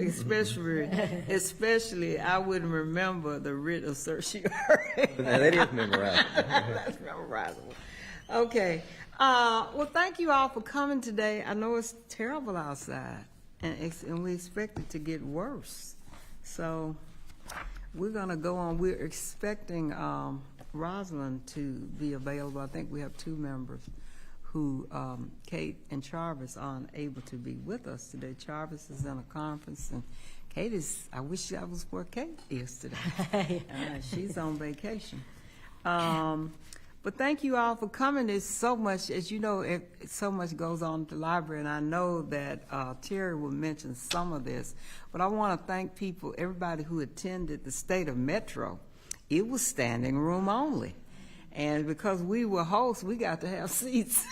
especially I wouldn't remember the writ of certiorari. That is memorizable. That's memorizable. Okay. Well, thank you all for coming today. I know it's terrible outside, and we expect it to get worse. So we're going to go on. We're expecting Rosalind to be available. I think we have 2 members who, Kate and Charvis, aren't able to be with us today. Charvis is in a conference, and Kate is, I wish that was where Kate is today. She's on vacation. But thank you all for coming. There's so much, as you know, so much goes on at the library, and I know that Terry will mention some of this. But I want to thank people, everybody who attended the State of Metro. It was standing room only. And because we were hosts, we got to have seats,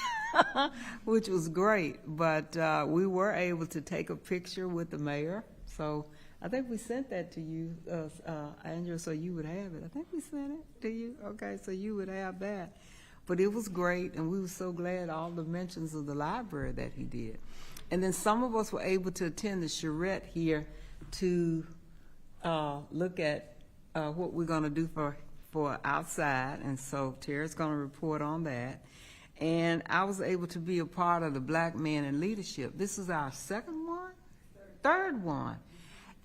which was great. But we were able to take a picture with the mayor. So I think we sent that to you, Andrew, so you would have it. I think we sent it to you. Okay, so you would have that. But it was great, and we were so glad all the mentions of the library that he did. And then some of us were able to attend the charrette here to look at what we're going to do for outside, and so Terry's going to report on that. And I was able to be a part of the Black Men in Leadership. This is our second one? Third one.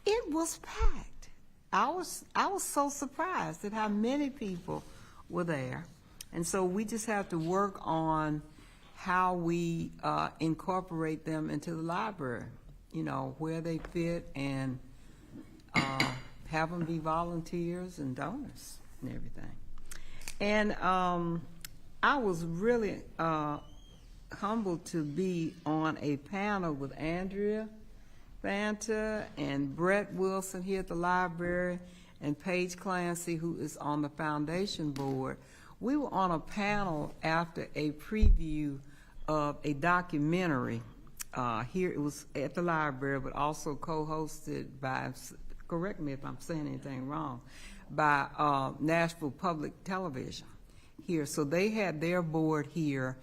It was packed. I was so surprised at how many people were there. And so we just have to work on how we incorporate them into the library, you know, where they fit, and have them be volunteers and donors and everything. And I was really humbled to be on a panel with Andrea Fanta and Brett Wilson here at the library, and Paige Clancy, who is on the foundation board. We were on a panel after a preview of a documentary. Here it was at the library, but also co-hosted by, correct me if I'm saying anything wrong, by Nashville Public Television here. So they had their board here,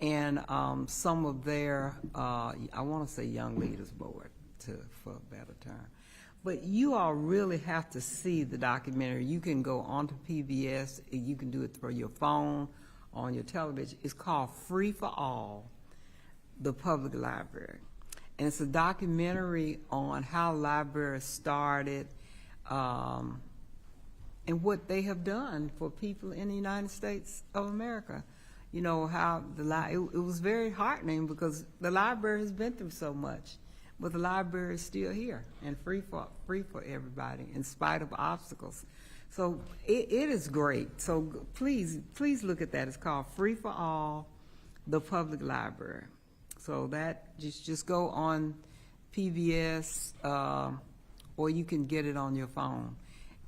and some of their, I want to say Young Leaders Board, for a better term. But you all really have to see the documentary. You can go onto PBS, you can do it through your phone, on your television. It's called Free for All, the Public Library. And it's a documentary on how libraries started, and what they have done for people in the United States of America. You know, how it was very heartening, because the library has been through so much, but the library is still here and free for everybody in spite of obstacles. So it is great. So please look at that. It's called Free for All, the Public Library. So that just go on PBS, or you can get it on your phone.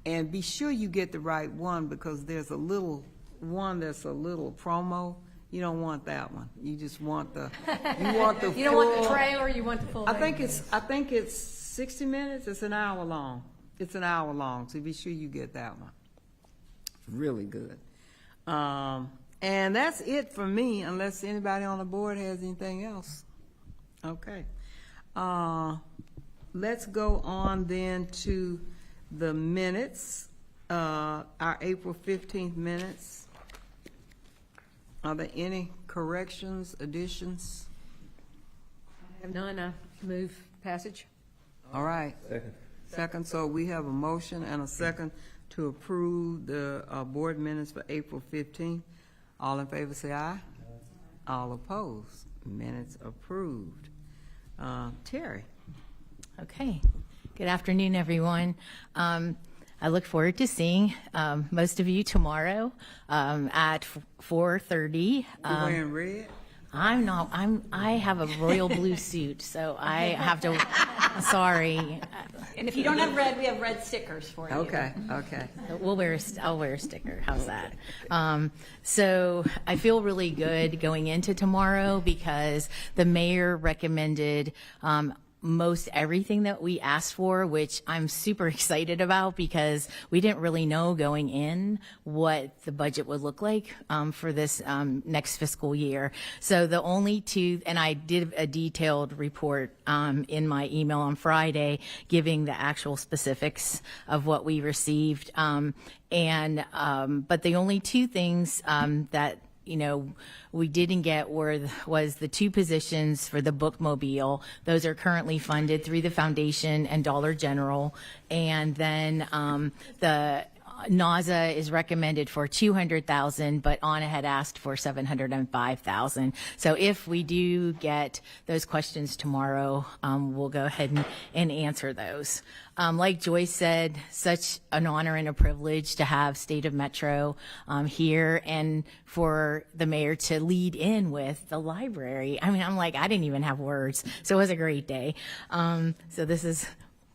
And be sure you get the right one, because there's a little one that's a little promo. You don't want that one. You just want the You don't want the trailer, you want the full. I think it's 60 minutes. It's an hour long. It's an hour long. So be sure you get that one. It's really good. And that's it for me, unless anybody on the board has anything else. Okay. Let's go on then to the minutes, our April 15th minutes. Are there any corrections, additions? I have none. I move passage. All right. Second. So we have a motion and a second to approve the board minutes for April 15th. All in favor say aye. All opposed. Minutes approved. Terry. Okay. Good afternoon, everyone. I look forward to seeing most of you tomorrow at 4:30. You wearing red? I'm not. I have a royal blue suit, so I have to. Sorry. And if you don't have red, we have red stickers for you. Okay. I'll wear a sticker. How's that? So I feel really good going into tomorrow, because the mayor recommended most everything that we asked for, which I'm super excited about because we didn't really know going in what the budget would look like for this next fiscal year. So the only two, and I did a detailed report in my email on Friday giving the actual specifics of what we received. But the only two things that we didn't get was the two positions for the bookmobile. Those are currently funded through the foundation and Dollar General. And then the NASA is recommended for $200,000, but Anna had asked for $705,000. So if we do get those questions tomorrow, we'll go ahead and answer those. Like Joyce said, such an honor and a privilege to have State of Metro here, and for the mayor to lead in with the library. I mean, I didn't even have words, so it was a great day. So this is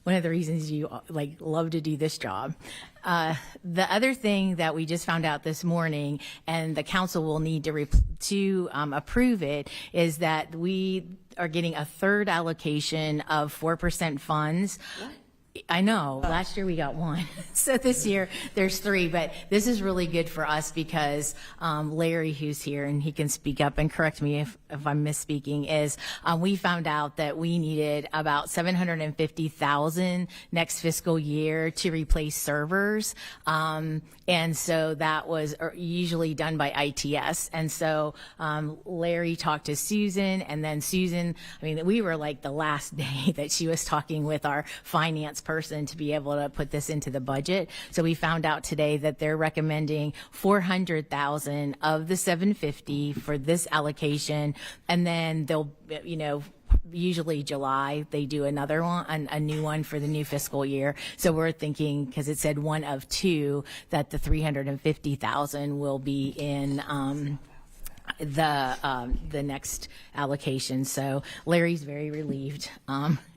one of the reasons you love to do this job. The other thing that we just found out this morning, and the council will need to approve it, is that we are getting a third allocation of 4% funds. What? I know. Last year we got one. So this year there's three, but this is really good for us because Larry, who's here, and he can speak up and correct me if I'm misspeaking, is we found out that we needed about $750,000 next fiscal year to replace servers. And so that was usually done by ITS. And so Larry talked to Susan, and then Susan, we were like the last day that she was talking with our finance person to be able to put this into the budget. So we found out today that they're recommending $400,000 of the $750 for this allocation, and then they'll, usually July they do another one, a new one for the new fiscal year. So we're thinking, because it said one of two, that the $350,000 will be in the next allocation. So Larry's very relieved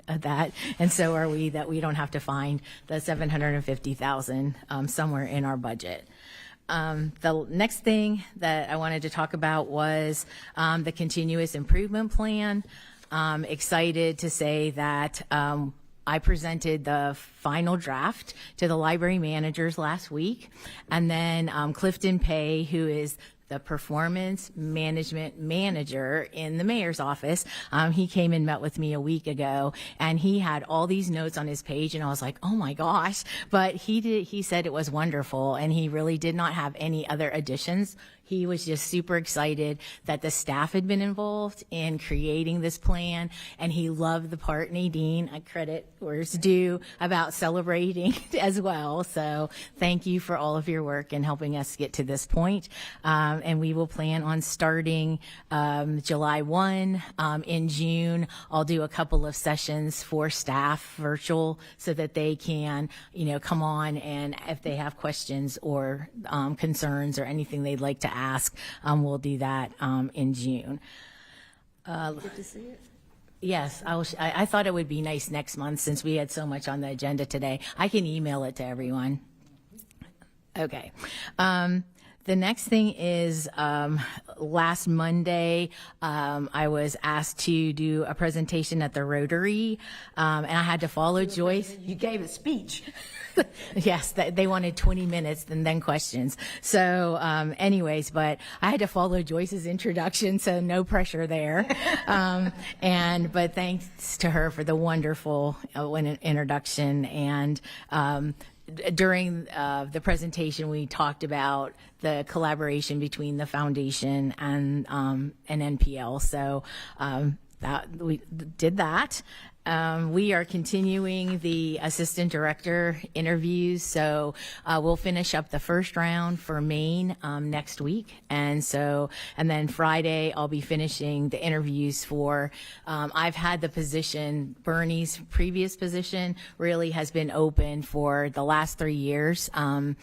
of that, and so are we, that we don't have to find the $750,000 somewhere in our budget. The next thing that I wanted to talk about was the continuous improvement plan. Excited to say that I presented the final draft to the library managers last week, and then Clifton Pay, who is the performance management manager in the mayor's office, he came and met with me a week ago, and he had all these notes on his page, and I was like, oh my gosh. But he said it was wonderful, and he really did not have any other additions. He was just super excited that the staff had been involved in creating this plan, and he loved the part, Nadine, I credit where it's due, about celebrating as well. So thank you for all of your work in helping us get to this point. And we will plan on starting July 1. In June, I'll do a couple of sessions for staff virtual so that they can, come on, and if they have questions or concerns or anything they'd like to ask, we'll do that in June. Get to see it? Yes, I thought it would be nice next month since we had so much on the agenda today. I can email it to everyone. Okay. The next thing is last Monday, I was asked to do a presentation at the Rotary, and I had to follow Joyce. You gave a speech. Yes, they wanted 20 minutes and then questions. So anyways, but I had to follow Joyce's introduction, so no pressure there. But thanks to her for the wonderful introduction. And during the presentation, we talked about the collaboration between the foundation and NPL. So that we did that. We are continuing the assistant director interviews, so we'll finish up the first round for Maine next week, and then Friday I'll be finishing the interviews for. I've had the position, Bernie's previous position, really has been open for the last 3 years, and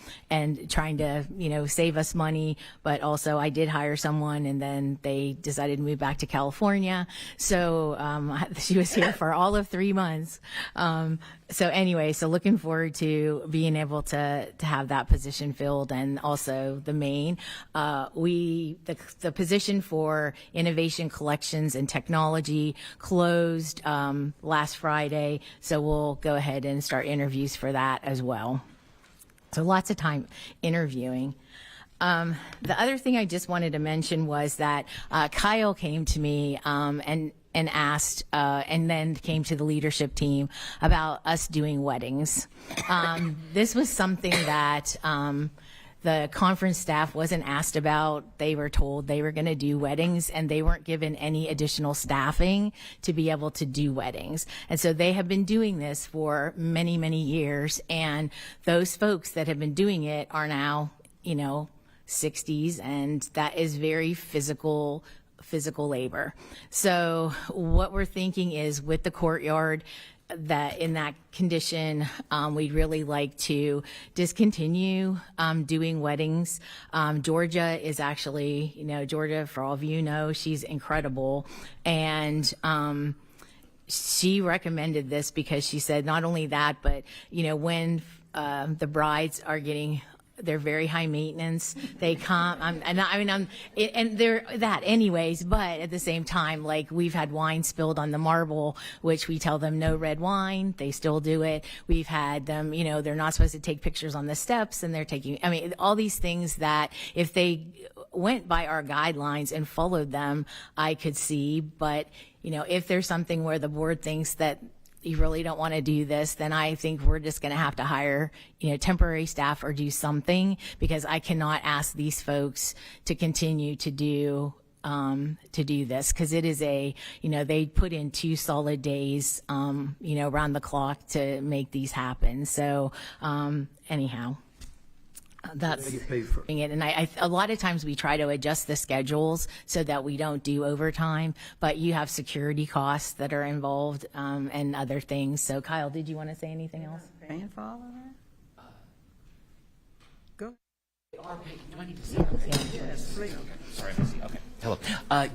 trying to save us money, but also I did hire someone, and then they decided to move back to California, so she was here for all all of 3 months. So anyway, so looking forward to being able to have that position filled, and also the main. The position for innovation collections and technology closed last Friday, so we'll go ahead and start interviews for that as well. So lots of time interviewing. The other thing I just wanted to mention was that Kyle came to me and asked, and then came to the leadership team about us doing weddings. This was something that the conference staff wasn't asked about. They were told they were going to do weddings, and they weren't given any additional staffing to be able to do weddings. And so they have been doing this for many, many years. And those folks that have been doing it are now, 60s, and that is very physical labor. So what we're thinking is, with the courtyard that in that condition, we'd really like to discontinue doing weddings. Georgia is actually, Georgia, for all of you know, she's incredible. And she recommended this because she said not only that, but, when the brides are they're very high maintenance. They come, and they're that anyways, but at the same time, like, we've had wine spilled on the marble, which we tell them no red wine. They still do it. We've had them, they're not supposed to take pictures on the steps, and they're taking, all these things that if they went by our guidelines and followed them, I could see. But, if there's something where the board thinks that you really don't want to do this, then I think we're just going to have to hire, temporary staff or do something, because I cannot ask these folks to continue to do this, because it is they put in 2 solid days, around the clock to make these happen. So, anyhow. That's it. And a lot of times we try to adjust the schedules so that we don't do overtime, but you have security costs that are involved, and other things. So Kyle, did you want to say anything else? Paying for all of that? Go. Do I need to say Yes, please. Sorry, Missy. Okay. Hello.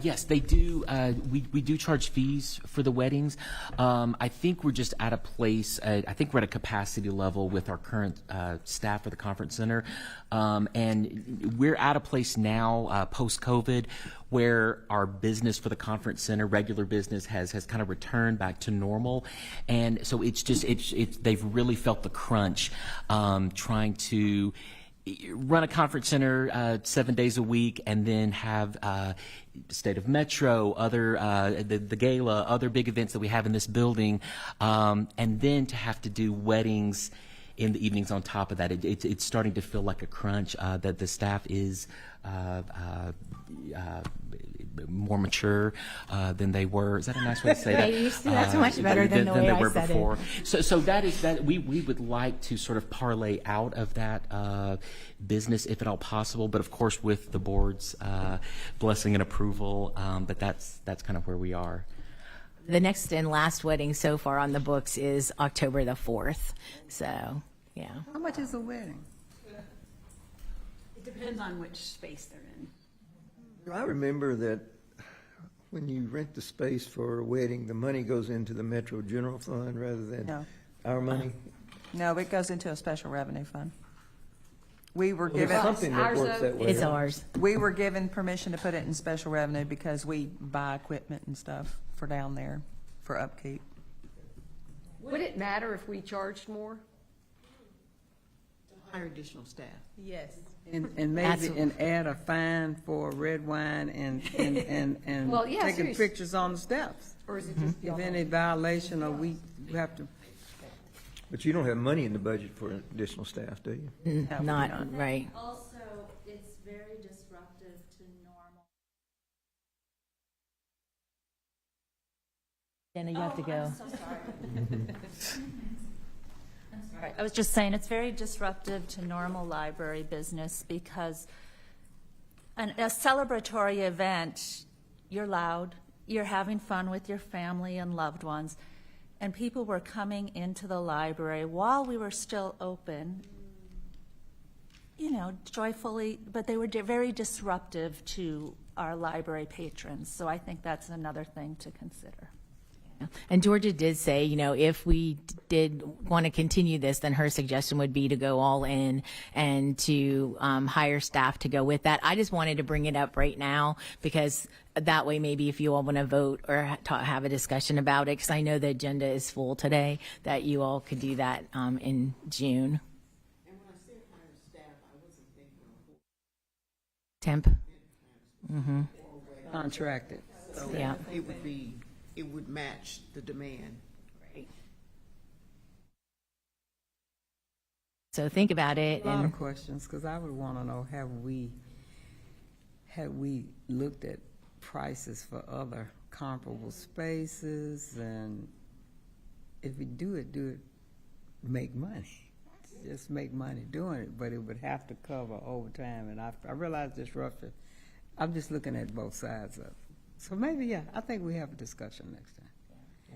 Yes, they do. We do charge fees for the weddings. I think we're just at a place. I think we're at a capacity level with our current staff for the conference center, and we're at a place now post-COVID where our business for the conference center, regular business, has kind of returned back to normal, and so it's they've really felt the crunch trying to run a conference center 7 days a week, and then have State of Metro, other the gala, other big events that we have in this building, and then to have to do weddings in the evenings on top of that. It's starting to feel like a crunch. That the staff is more mature than they were. Is that a nice way to say that? That's much better than the way they I were said before. it. So that is that we would like to sort of parlay out of that business if at all possible, but of course with the board's blessing and approval. But that's kind of where we are. The next and last wedding so far on the books is October the 4th. So, yeah. How much is a wedding? It depends on which space they're in. I remember that when you rent the space for a wedding, the money goes into the Metro General Fund rather than No. our money. No, it goes into a special revenue fund. We were Well, there's given, something that Ours, works that way. It's ours. we were given permission to put it in special revenue because we buy equipment and stuff for down there for upkeep. Would it matter if we charged more? Hire additional staff. Yes. And maybe Absolutely. add a fine for red wine and Well, yeah, taking seriously. pictures on the steps. Or is it just If any violation, or we have to. But you don't have money in the budget for additional staff, do you? No, we do Not not. right. Also, it's very disruptive to normal. Jenna, you have to go. I'm so sorry. I'm sorry. I was just saying, it's very disruptive to normal library business because a celebratory event, you're loud, you're having fun with your family and loved ones, and people were coming into the library while we were still open, joyfully, but they were very disruptive to our library patrons. So I think that's another thing to consider. And Georgia did say, if we did want to continue this, then her suggestion would be to go all in and to hire staff to go with that. I just wanted to bring it up right now because that way maybe if you all want to vote or have a discussion about it, because I know the agenda is full today, that you all could do that in June. And when I said hire staff, I wasn't thinking Temp? Contracted. so Yeah. it would match the demand. So think about it. A lot And of questions, because I would want to know, have we looked at prices for other comparable spaces? And if we do it, make money. Just make money doing it, but it would have to cover overtime. And I realize disruption. I'm just looking at both sides of it. So maybe, yeah, I think we have a discussion next time.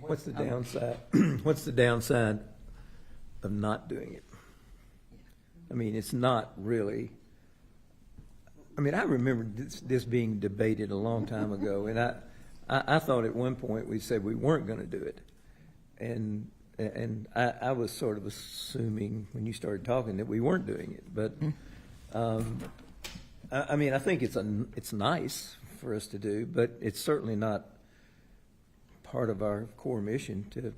What's the downside? What's the downside of not doing it? I mean, it's not really, I mean, I remember this being debated a long time ago, and I thought at one point we said we weren't going to do it. And I was sort of assuming when you started talking that we weren't doing it. But, I mean, I think it's nice for us to do, but it's certainly not part of our core mission to,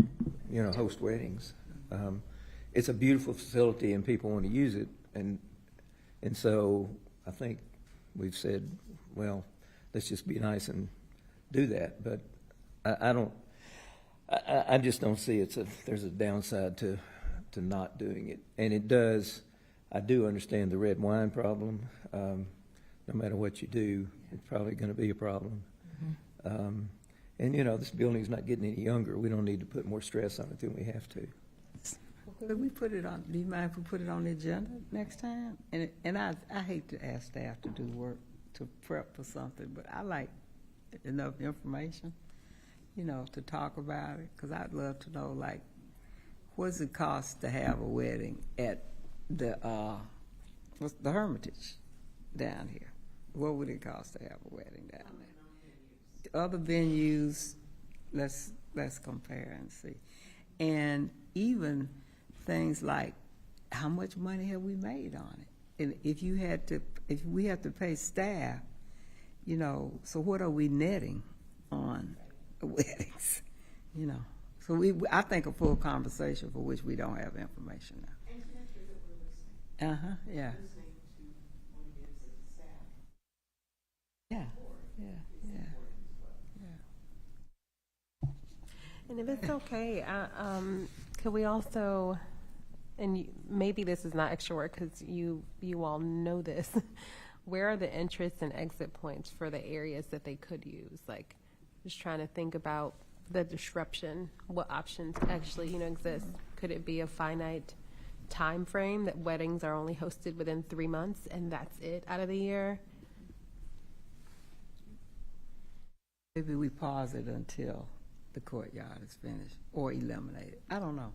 host weddings. It's a beautiful facility and people want to use it. And so I think we've said, well, let's just be nice and do that. But I just don't see there's a downside to not doing it. And I do understand the red wine problem. No matter what you do, it's probably going to be a problem. And, this building's not getting any younger. We don't need to put more stress on it than we have to. Could we put it on, do you mind if we put it on the agenda next time? And I hate to ask staff to do work, to prep for something, but I like enough information, to talk about it, because I'd love to know, like, what's it cost to have a wedding at the Hermitage down here? What would it cost to have a wedding down there? Other venues, let's compare and see. And even things like, how much money have we made on it? And if we have to pay staff, so what are we netting on weddings? So I think a full conversation for which we don't have information now. And to make sure that we're listening. Yeah. Listening to what it is that the staff Yeah. And if it's okay, could we also, and maybe this is not extra work because you all know this, where are the entrance and exit points for the areas that they could use? Like, just trying to think about the disruption, what options actually, exist. Could it be a finite time frame that weddings are only hosted within 3 months and that's it out of the year? Maybe we pause it until the courtyard is finished or eliminate it. I don't know.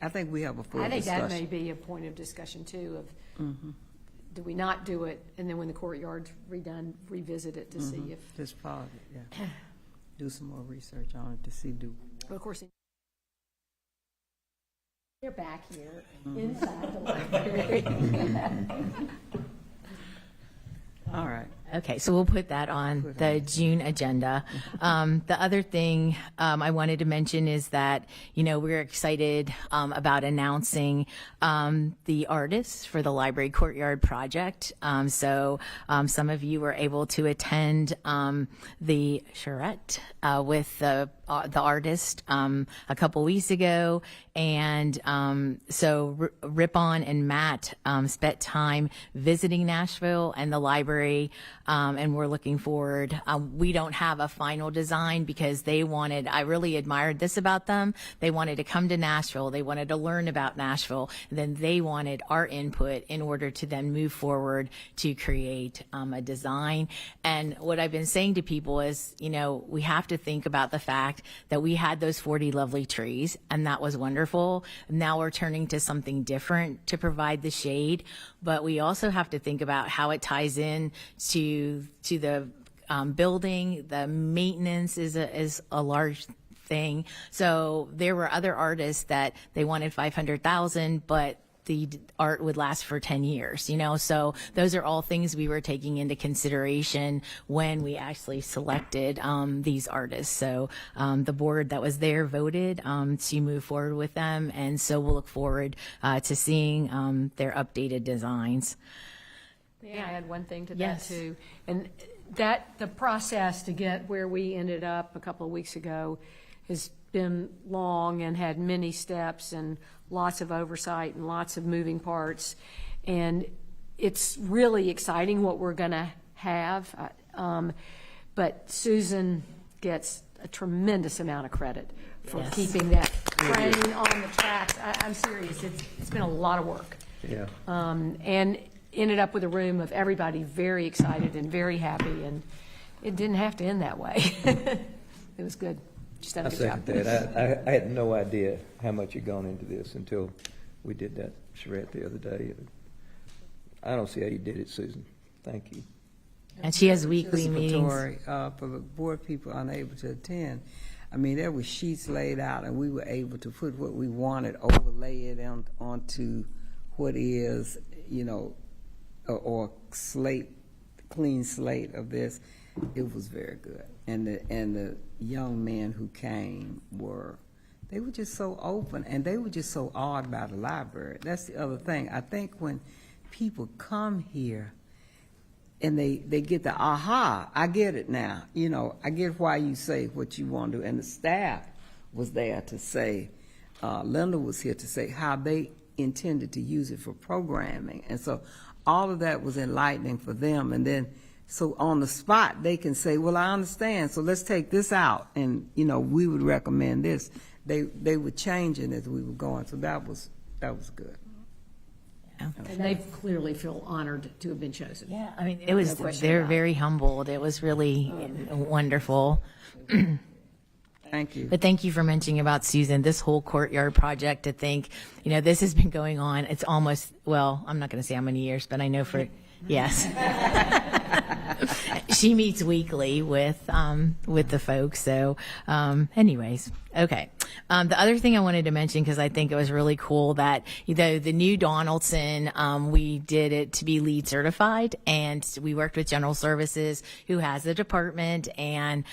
I think we have a full I think discussion. that may be a point of discussion too, of do we not do it, and then when the courtyard's redone, revisit it to see if, Just pause it, yeah. Do some more research on it to see well, of course, they're back here, inside the library. All right. Okay, so we'll put that on the June agenda. The other thing I wanted to mention is that, we're excited about announcing the artists for the Library Courtyard project. So some of you were able to attend the charrette with the artist a couple weeks ago. And so Ripon and Matt spent time visiting Nashville and the library. And we're looking forward. We don't have a final design because I really admired this about them. They wanted to come to Nashville. They wanted to learn about Nashville. And then they wanted our input in order to then move forward to create a design. And what I've been saying to people is, we have to think about the fact that we had those 40 lovely trees, and that was wonderful. Now we're turning to something different to provide the shade. But we also have to think about how it ties in to the building. The maintenance is a large thing. So there were other artists that they wanted 500,000, but the art would last for 10 years, so those are all things we were taking into consideration when we actually selected these artists. So the board that was there voted to move forward with them, and so we'll look forward to seeing their updated designs. Yeah, I add one thing to that Yes. too. And the process to get where we ended up a couple of weeks ago has been long and had many steps and lots of oversight and lots of moving parts. And it's really exciting what we're going to have. But Susan gets a tremendous amount of credit for Yes. keeping that train on the tracks. I'm serious. It's been a lot of work. Yeah. And ended up with a room of everybody very excited and very happy, and it didn't have to end that way. It was good. Just done I a good job. second that. I had no idea how much had gone into this until we did that charrette the other day. I don't see how you did it, Susan. Thank you. And she has weekly meetings. Participatory, for the board people unable to attend. I mean, there were sheets laid out, and we were able to put what we wanted, overlay it onto what is, or clean slate of this. It was very good. And the young men who came they were just so open, and they were just so awed by the library. That's the other thing. I think when people come here and they get the aha, I get it now. I get why you say what you want to do. And the staff was there to say, Linda was here to say how they intended to use it for programming. And so all of that was enlightening for them. And then, so on the spot, they can say, well, I understand, so let's take this out. And, we would recommend this. They were changing as we were going. So that was good. And they clearly feel honored to have been chosen. Yeah, I mean, No question they're about it. very humbled. It was really wonderful. Thank you. But thank you for mentioning about Susan, this whole courtyard project. To think, this has been going on. It's almost, well, I'm not going to say how many years, but I know yes. She meets weekly with the folks. So, anyways, okay. The other thing I wanted to mention, because I think it was really cool that the new Donaldson, we did it to be LEED certified, and we worked with General Services, who has the department, and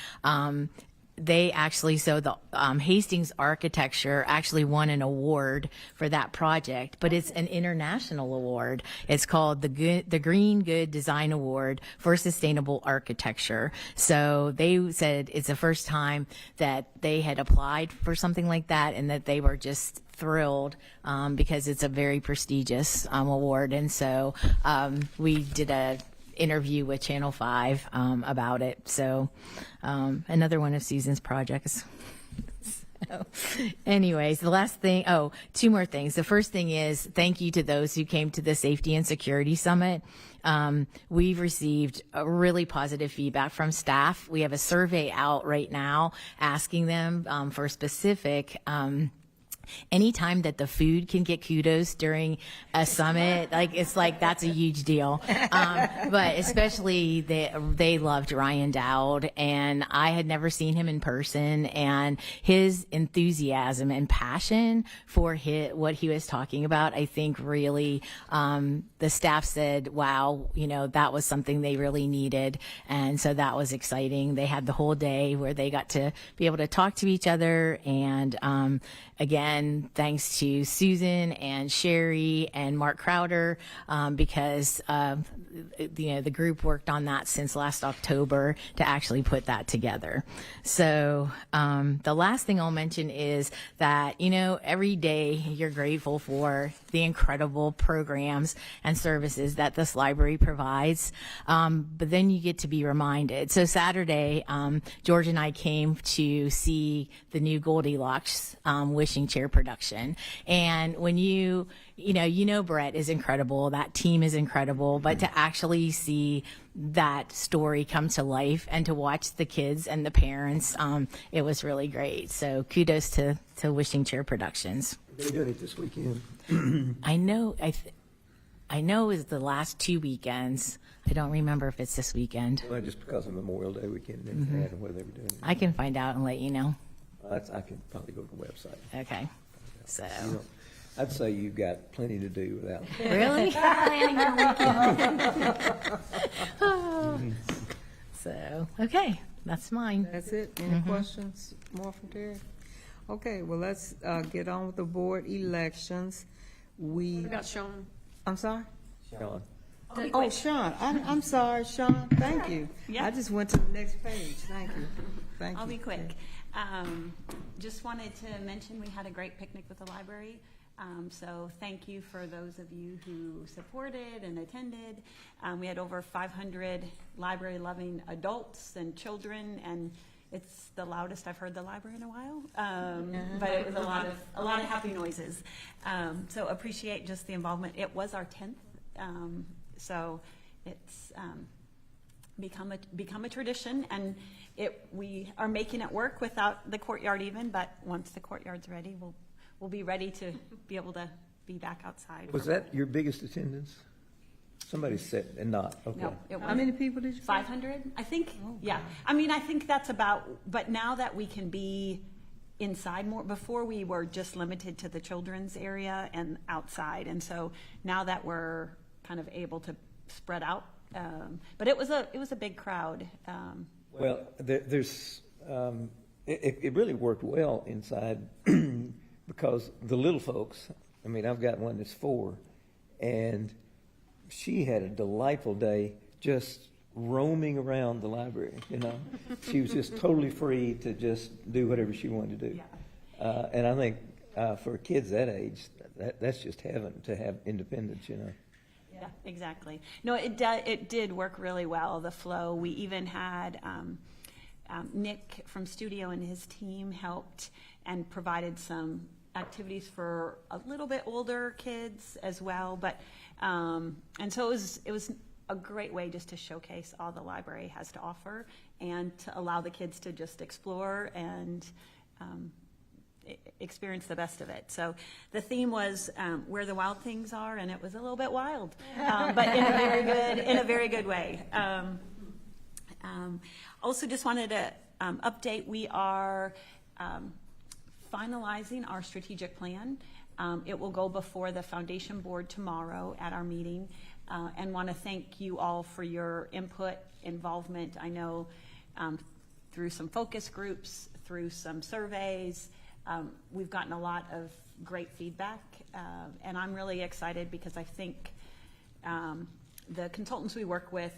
they actually, so the Hastings Architecture actually won an award for that project, but it's an international award. It's called the Green Good Design Award for Sustainable Architecture. So they said it's the first time that they had applied for something like that, and that they were just thrilled because it's a very prestigious award. And so we did a interview with Channel 5 about it. So another one of Susan's projects. So, anyways, the last thing, two more things. The first thing is thank you to those who came to the Safety and Security Summit. We've received a really positive feedback from staff. We have a survey out right now asking them for specific anytime that the food can get kudos during a summit, that's a huge deal. But especially they loved Ryan Dowd, and I had never seen him in person, and his enthusiasm and passion for what he was talking about, I think really, the staff said, wow, that was something they really needed. And so that was exciting. They had the whole day where they got to be able to talk to each other. And, again, thanks to Susan and Sherry and Mark Crowder, because the group worked on that since last October to actually put that together. So the last thing I'll mention is that, every day you're grateful for the incredible programs and services that this library provides, but then you get to be reminded. So Saturday, George and I came to see the new Goldilocks wishing chair production. And when Brett is incredible, that team is incredible, but to actually see that story come to life and to watch the kids and the parents, it was really great. So kudos to Wishing Chair Productions. They're doing it this weekend. I know it was the last 2 weekends. I don't remember if it's this weekend. Well, just because of Memorial Day weekend and whether they were doing it. I can find out and let you know. I can probably go to the website. Okay. So, You don't- I'd say you've got plenty to do without. really? Planning your weekend. So, okay, that's mine. That's it? Any questions more from Terry? Okay, well, let's get on with the board elections. What about Sean? I'm sorry? Sean. Oh, Sean, I'm sorry, Sean, thank you. Yeah. I just went to the next page, thank you. Thank you. I'll be quick. Just wanted to mention we had a great picnic with the library. So thank you for those of you who supported and attended. We had over 500 library-loving adults and children, and it's the loudest I've heard the library in a while. But it was a lot of happy noises. So appreciate just the involvement. It was our 10th, so it's become a tradition, and we are making it work without the courtyard even. But once the courtyard's ready, we'll be ready to be able to be back outside. Was that your biggest attendance? Somebody said, and not, okay. No, it How was many people did you? 500, I think. Yeah, I mean, I think that's about. But now that we can be inside more, before we were just limited to the children's area and outside, and so now that we're kind of able to spread out. But it was a big crowd. Well, there's, it really worked well inside because the little folks, I mean, I've got one that's 4, and she had a delightful day just roaming around the library, you know. She was just totally free to just do whatever she wanted to do. Yeah. And I think for kids that age, that's just heaven to have independence, you know. Yeah, exactly. No, it did work really well, the flow. We even had Nick from Studio and his team helped and provided some activities for a little bit older kids as well. But and so it was a great way just to showcase all the library has to offer and to allow the kids to just explore and experience the best of it. So the theme was where the wild things are, and it was a little bit wild, but in a very good way. Also, just wanted to update. We are finalizing our strategic plan. It will go before the foundation board tomorrow at our meeting, and want to thank you all for your input, involvement. I know through some focus groups, through some surveys, we've gotten a lot of great feedback, and I'm really excited because I think the consultants we work with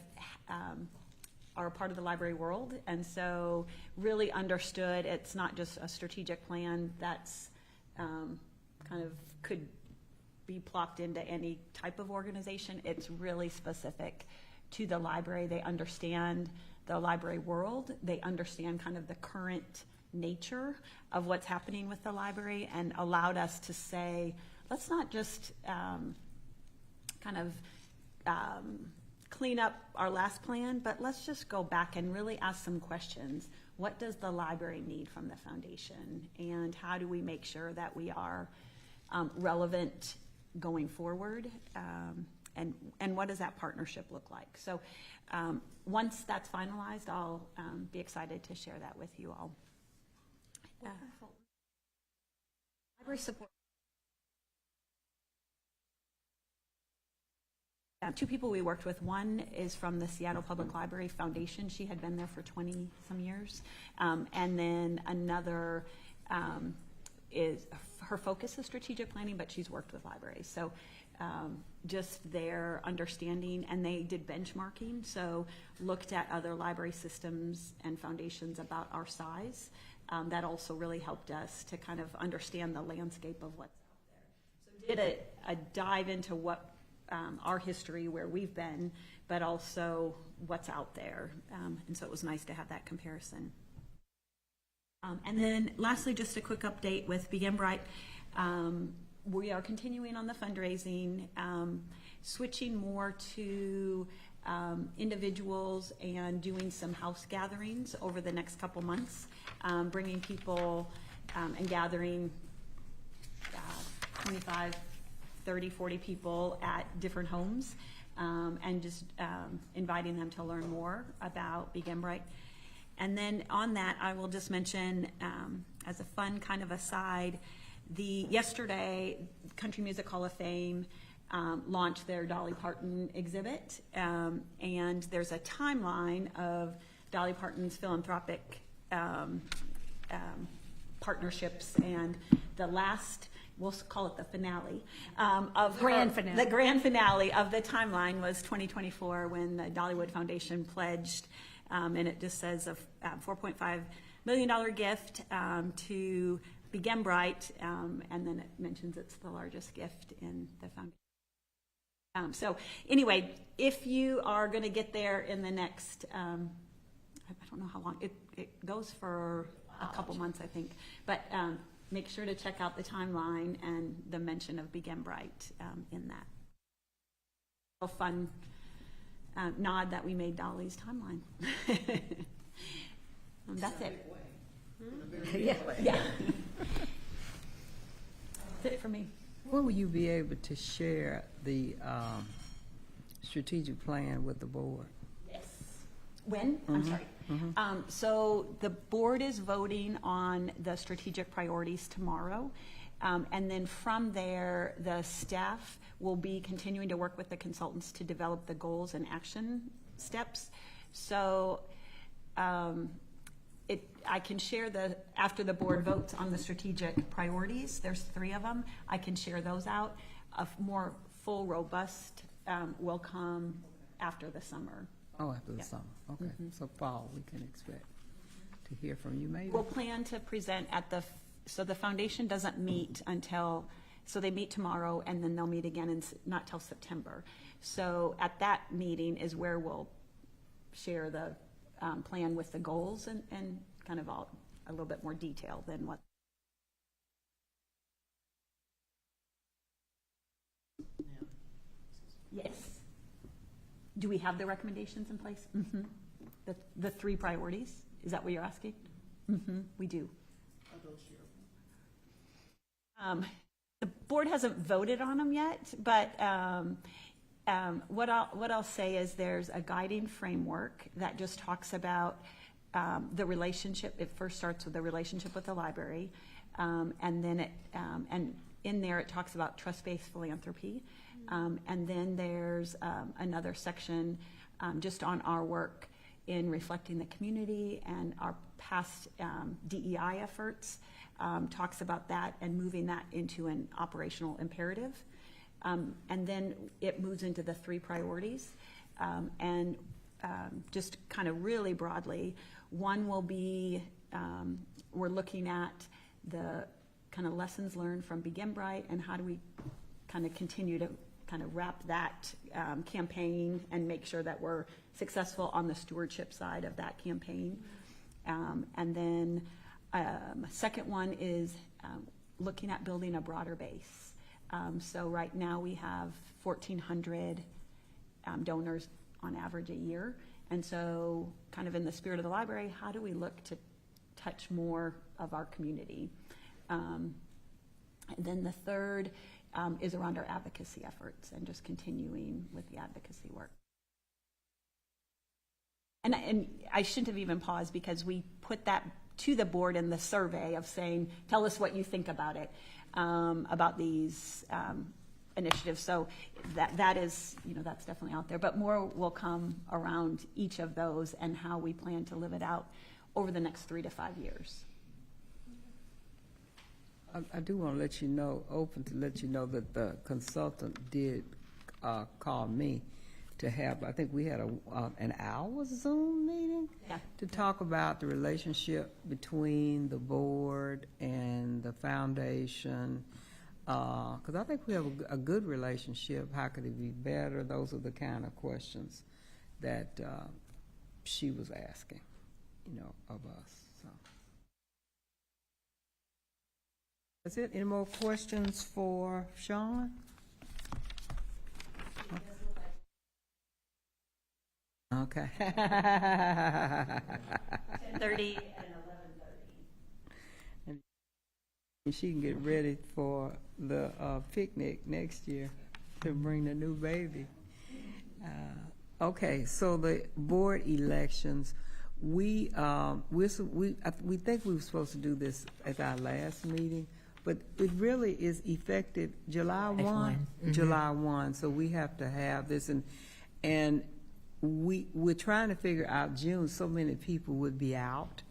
are a part of the library world, and so really understood it's not just a strategic plan that's kind of could be plopped into any type of organization. It's really specific to the library. They understand the library world. They understand kind of the current nature of what's happening with the library, and allowed us to say, let's not just kind of clean up our last plan, but let's just go back and really ask some questions. What does the library need from the foundation, and how do we make sure that we are relevant going forward, and what does that partnership look like? So once that's finalized, I'll be excited to share that with you all. Library support. 2 people we worked with. One is from the Seattle Public Library Foundation. She had been there for 20 some years. And then another is, her focus is strategic planning, but she's worked with libraries. So just their understanding, and they did benchmarking, so looked at other library systems and foundations about our size. That also really helped us to kind of understand the landscape of what's out there. So did a dive into what our history, where we've been, but also what's out there. And so it was nice to have that comparison. And then lastly, just a quick update with Begin Bright. We are continuing on the fundraising, switching more to individuals and doing some house gatherings over the next couple months, bringing people and gathering 25, 30, 40 people at different homes, and just inviting them to learn more about Begin Bright. And then on that, I will just mention, as a fun kind of aside, yesterday, Country Music Hall of Fame launched their Dolly Parton exhibit, and there's a timeline of Dolly Parton's philanthropic partnerships, and the last, we'll call it the finale, of Grand finale. the grand finale of the timeline was 2024, when the Dollywood Foundation pledged, and it just says a $4.5 million gift to Begin Bright, and then it mentions it's the largest gift in the foundation. So anyway, if you are going to get there in the next, I don't know how long, it goes for a couple months, I think, but make sure to check out the timeline and the mention of Begin Bright in that. A fun nod that we made Dolly's timeline. That's it. Yeah. That's it for me. When will you be able to share the strategic plan with the board? Yes. When? I'm sorry. So the board is voting on the strategic priorities tomorrow. And then from there, the staff will be continuing to work with the consultants to develop the goals and action steps. So I can share after the board votes on the strategic priorities, there's 3 of them, I can share those out. A more full, robust will come after the summer. Oh, after the summer, okay. So fall, we can expect to hear from you maybe? We'll plan to present so the foundation doesn't meet so they meet tomorrow, and then they'll meet again not till September. So at that meeting is where we'll share the plan with the goals and kind of a little bit more detail than what. Yes. Do we have the recommendations in place? Mm-hmm. The 3 priorities? Is that what you're asking? Mm-hmm. We do. The board hasn't voted on them yet, but what I'll say is there's a guiding framework that just talks about the relationship. It first starts with the relationship with the library, and then and in there it talks about trust-based philanthropy, and then there's another section just on our work in reflecting the community and our past DEI efforts. Talks about that and moving that into an operational imperative. And then it moves into the 3 priorities. And just kind of really broadly, one will be, we're looking at the kind of lessons learned from Begin Bright and how do we kind of continue to kind of wrap that campaign and make sure that we're successful on the stewardship side of that campaign. And then second one is looking at building a broader base. So right now we have 1,400 donors on average a year. And so kind of in the spirit of the library, how do we look to touch more of our community? And then the third is around our advocacy efforts and just continuing with the advocacy work. And I shouldn't have even paused because we put that to the board in the survey of saying, tell us what you think about it, about these initiatives. So that is, that's definitely out there. But more will come around each of those and how we plan to live it out over the next 3 to 5 years. I do want to let you know, that the consultant did call me to have, I think we had an hour Zoom meeting to talk about the relationship between the board and the foundation, because I think we have a good relationship. How could it be better? Those are the kind of questions that she was asking, of us. So that's it. Any more questions for Sean? Okay. 10:30 and 11:30. And she can get ready for the picnic next year to bring the new baby. Okay, so the board elections, we think we were supposed to do this at our last meeting, but it really is effective July 1. July 1, so we have to have this, and we're trying to figure out June, so many people would be out,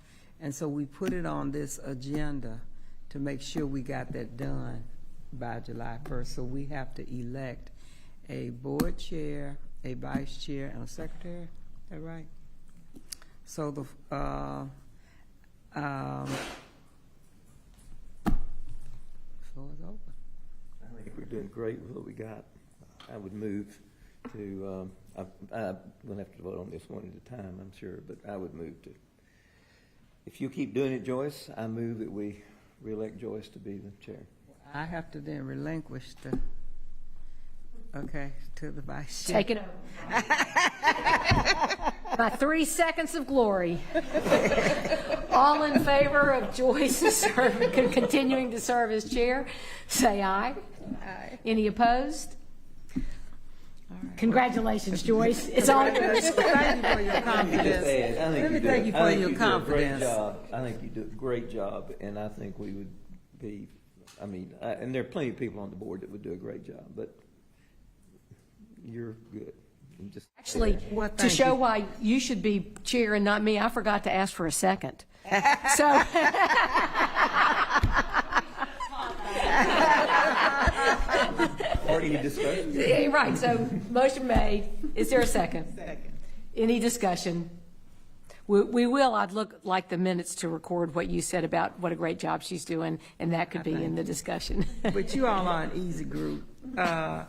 and so we put it on this agenda to make sure we got that done by July 1st. So we have to elect a board chair, a vice chair, and a secretary. Is that right? So the floor is open. I think we're doing great with what we got. I would move to, I'm going to have to vote on this one at a time, I'm sure, but I would move to, if you keep doing it, Joyce, I move that we reelect Joyce to be the chair. I have to then relinquish to the vice chair. Take it over. My 3 seconds of glory. All in favor of Joyce continuing to serve as chair, say aye. Aye. Any opposed? Congratulations, Joyce. It's all yours. Thank you for your confidence. Let me thank you for your confidence. I think you do a great job, and I think we would be, and there are plenty of people on the board that would do a great job, but you're good. Actually, to show why you should be chair and not me, I forgot to ask for a second. So. Already discussed. Right, so motion made. Is there a second? Second. Any discussion? We will. I'd look like the minutes to record what you said about what a great job she's doing, and that could be in the discussion. But you all are an easy group. I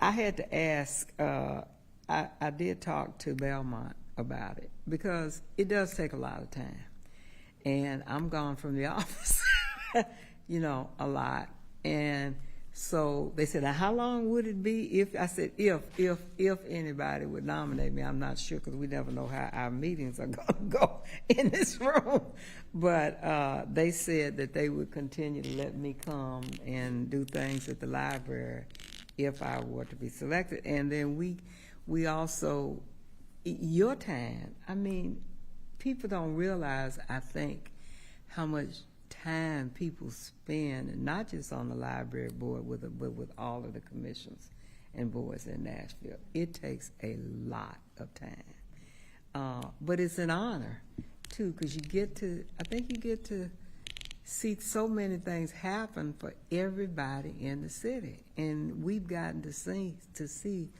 had to ask, I did talk to Belmont about it, because it does take a lot of time. And I'm gone from the office, a lot. And so they said, now how long would it be if, I said, if anybody would nominate me, I'm not sure, because we never know how our meetings are going to go in this room. But they said that they would continue to let me come and do things at the library if I were to be selected. And then we also, your time, people don't realize, I think, how much time people spend, and not just on the library board, but with all of the commissions and boards in Nashville. It takes a lot of time. But it's an honor, too, because I think you get to see so many things happen for everybody in the city. And we've gotten to see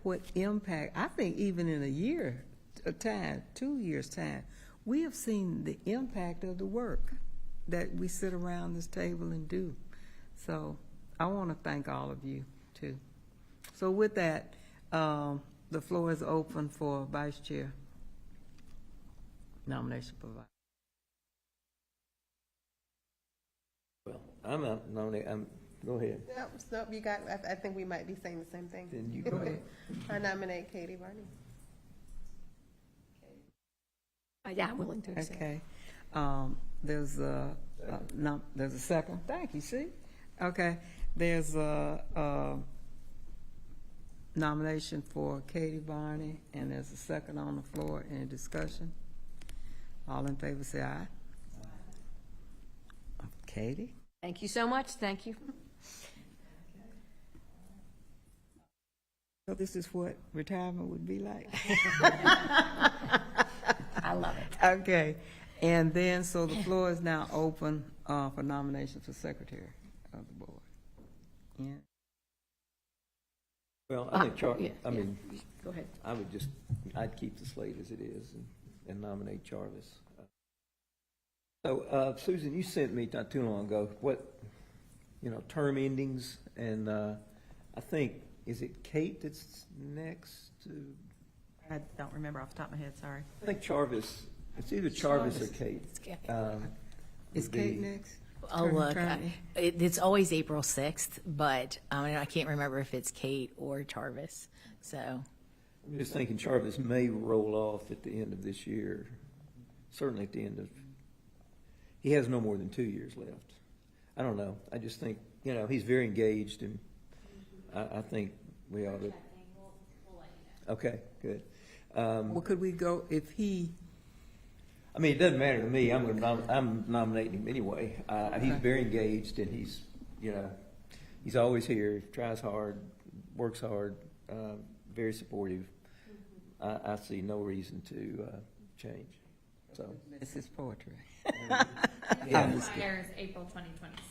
what impact, I think even in a year of time, 2 years' time, we have seen the impact of the work that we sit around this table and do. So I want to thank all of you, too. So with that, the floor is open for vice chair. Nomination for vice. Well, I'm not nominating. Go ahead. Nope, you got, I think we might be saying the same thing. Then you go ahead. I nominate Katie Varney. Yeah, I'm willing to accept. Okay. There's a second. Thank you, see? Okay. There's a nomination for Katie Barney, and there's a second on the floor. Any discussion? All in favor say aye. Katie? Thank you so much. Thank you. So this is what retirement would be like? I love it. Okay. And then, so the floor is now open for nominations for secretary of the board. Yeah. Well, I think Go ahead. I'd keep the slate as it is and nominate Jarvis. So, Susan, you sent me not too long ago term endings, and I think, is it Kate that's next to? I don't remember off the top of my head, sorry. I think Jarvis, it's either Jarvis or Kate. Is Kate next? Oh, look, it's always April 6th, but I can't remember if it's Kate or Jarvis. So I'm just thinking Jarvis may roll off at the end of this year, certainly at the end of, he has no more than 2 years left. I don't know. I just think, he's very engaged, and I think we ought to. Okay, good. Well, could we go, if he, I mean, it doesn't matter to me. I'm nominating him anyway. He's very engaged, and he's, you know, he's always here, tries hard, works hard, very supportive. I see no reason to change. So, it's his poetry. yeah. Expires April 2026.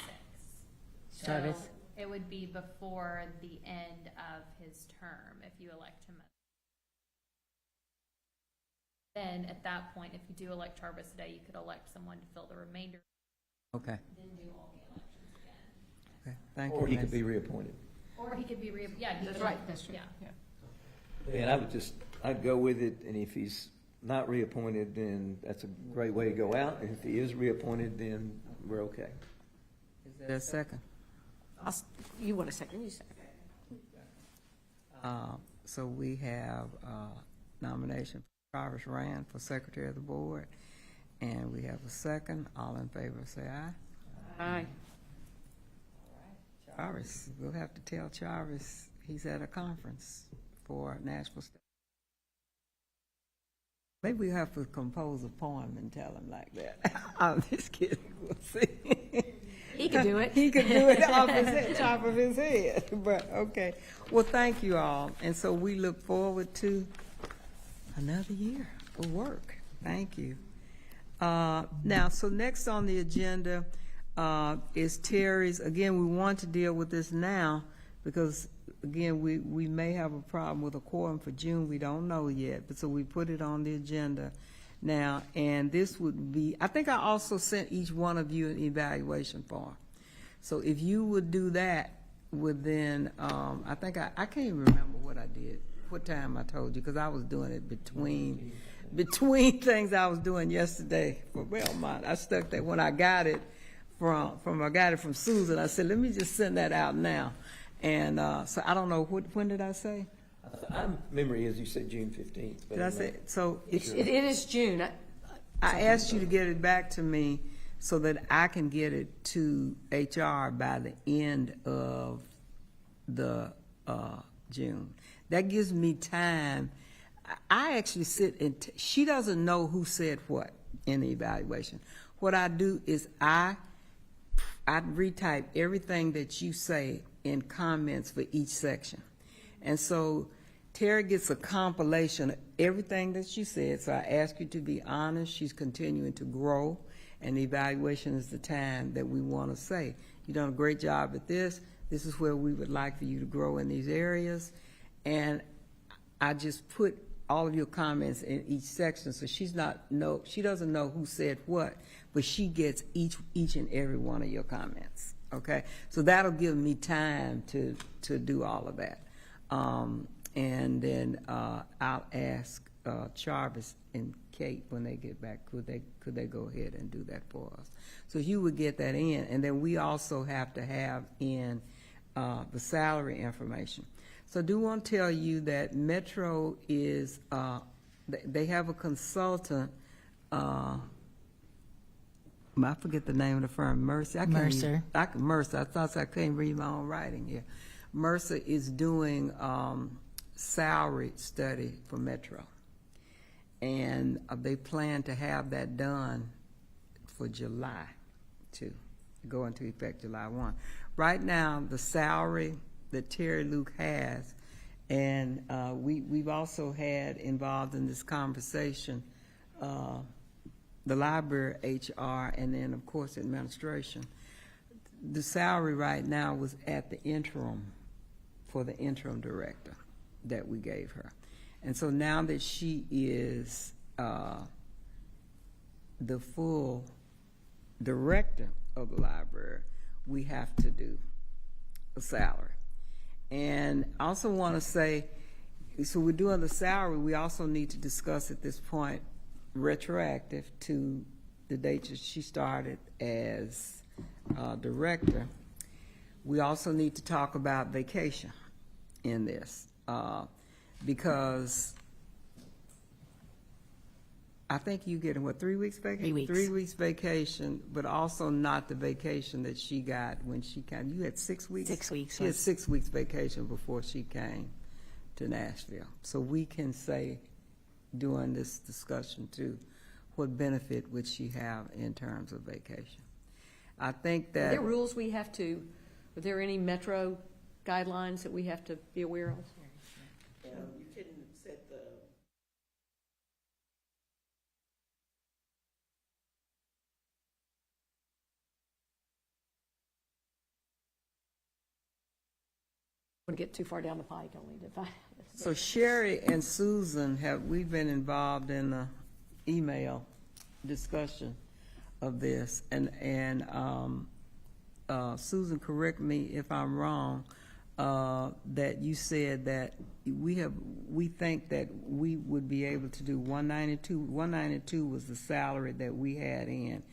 So Jarvis? it would be before the end of his term if you elect him. Then at that point, if you do elect Jarvis today, you could elect someone to fill the remainder, Okay, then do all the elections again. okay, thank you. Or he could Nancy. be reappointed. Or he could be yeah, he That's could- right, that's true. Yeah. And I'd go with it, and if he's not reappointed, then that's a great way to go out. And if he is reappointed, then we're okay. Is there a second? You want a second, you second. So we have nomination for Jarvis Rand for Secretary of the Board, and we have a second. All in favor, say aye. Aye. Jarvis, we'll have to tell Jarvis he's at a conference for Nashville State. Maybe we have to compose a poem and tell him like that. I'm just kidding. We'll see. He could do it. He could do it off his head, top of his head. But okay. Well, thank you all. And so we look forward to another year of work. Thank you. Now, so next on the agenda is Terry's. Again, we want to deal with this now because, again, we may have a problem with a quorum for June. We don't know yet. But so we put it on the agenda now. And this would be, I think I also sent each one of you an evaluation form. So if you would do that within, I think I can't even remember what I did, what time I told you, because I was doing it between things I was doing yesterday for Belmont. I stuck that when I got it from Susan. I said, let me just send that out now. And so I don't know, when did I say? Memory is you said June 15th. Did I say, so It is June. I asked you to get it back to me so that I can get it to HR by the end of the June. That gives me time. I actually sit and she doesn't know who said what in the evaluation. What I do is I retype everything that you say in comments for each section. And so Terry gets a compilation of everything that she said. So I ask you to be honest. She's continuing to grow, and the evaluation is the time that we want to say, you've done a great job at this. This is where we would like for you to grow in these areas. And I just put all of your comments in each section, so she doesn't know who said what, but she gets each and every one of your comments. Okay, so that'll give me time to do all of that. And then I'll ask Jarvis and Kate when they get back, could they go ahead and do that for us? So you would get that in, and then we also have to have in the salary information. So I do want to tell you that Metro is, they have a consultant, I forget the name of the firm, Mercer. Mercer. Mercer. I thought I couldn't read my own writing here. Mercer is doing salary study for Metro, and they plan to have that done for July to go into effect July 1. Right now, the salary that Terry Luke has, and we've also had involved in this conversation the library HR, and then of course administration. The salary right now was at the interim, for the interim director that we gave her. And so now that she is the full director of the library, we have to do a salary. And I also want to say, so we're doing the salary, we also need to discuss at this point retroactive to the date that she started as director. We also need to talk about vacation in this because I think you get 3 weeks vacation? 3 weeks. 3 weeks vacation, but also not the vacation that she got when she came. You had 6 weeks? 6 weeks. She had 6 weeks vacation before she came to Nashville. So we can say during this discussion too, what benefit would she have in terms of vacation? I think Are that. there rules we have to, are there any metro guidelines that we have to be aware of? You can set the. Want to get too far down the pike, only to find. So Sherry and Susan we've been involved in the email discussion of this, and Susan, correct me if I'm wrong, that you said that we think that we would be able to do 192. 192 was the salary that we had in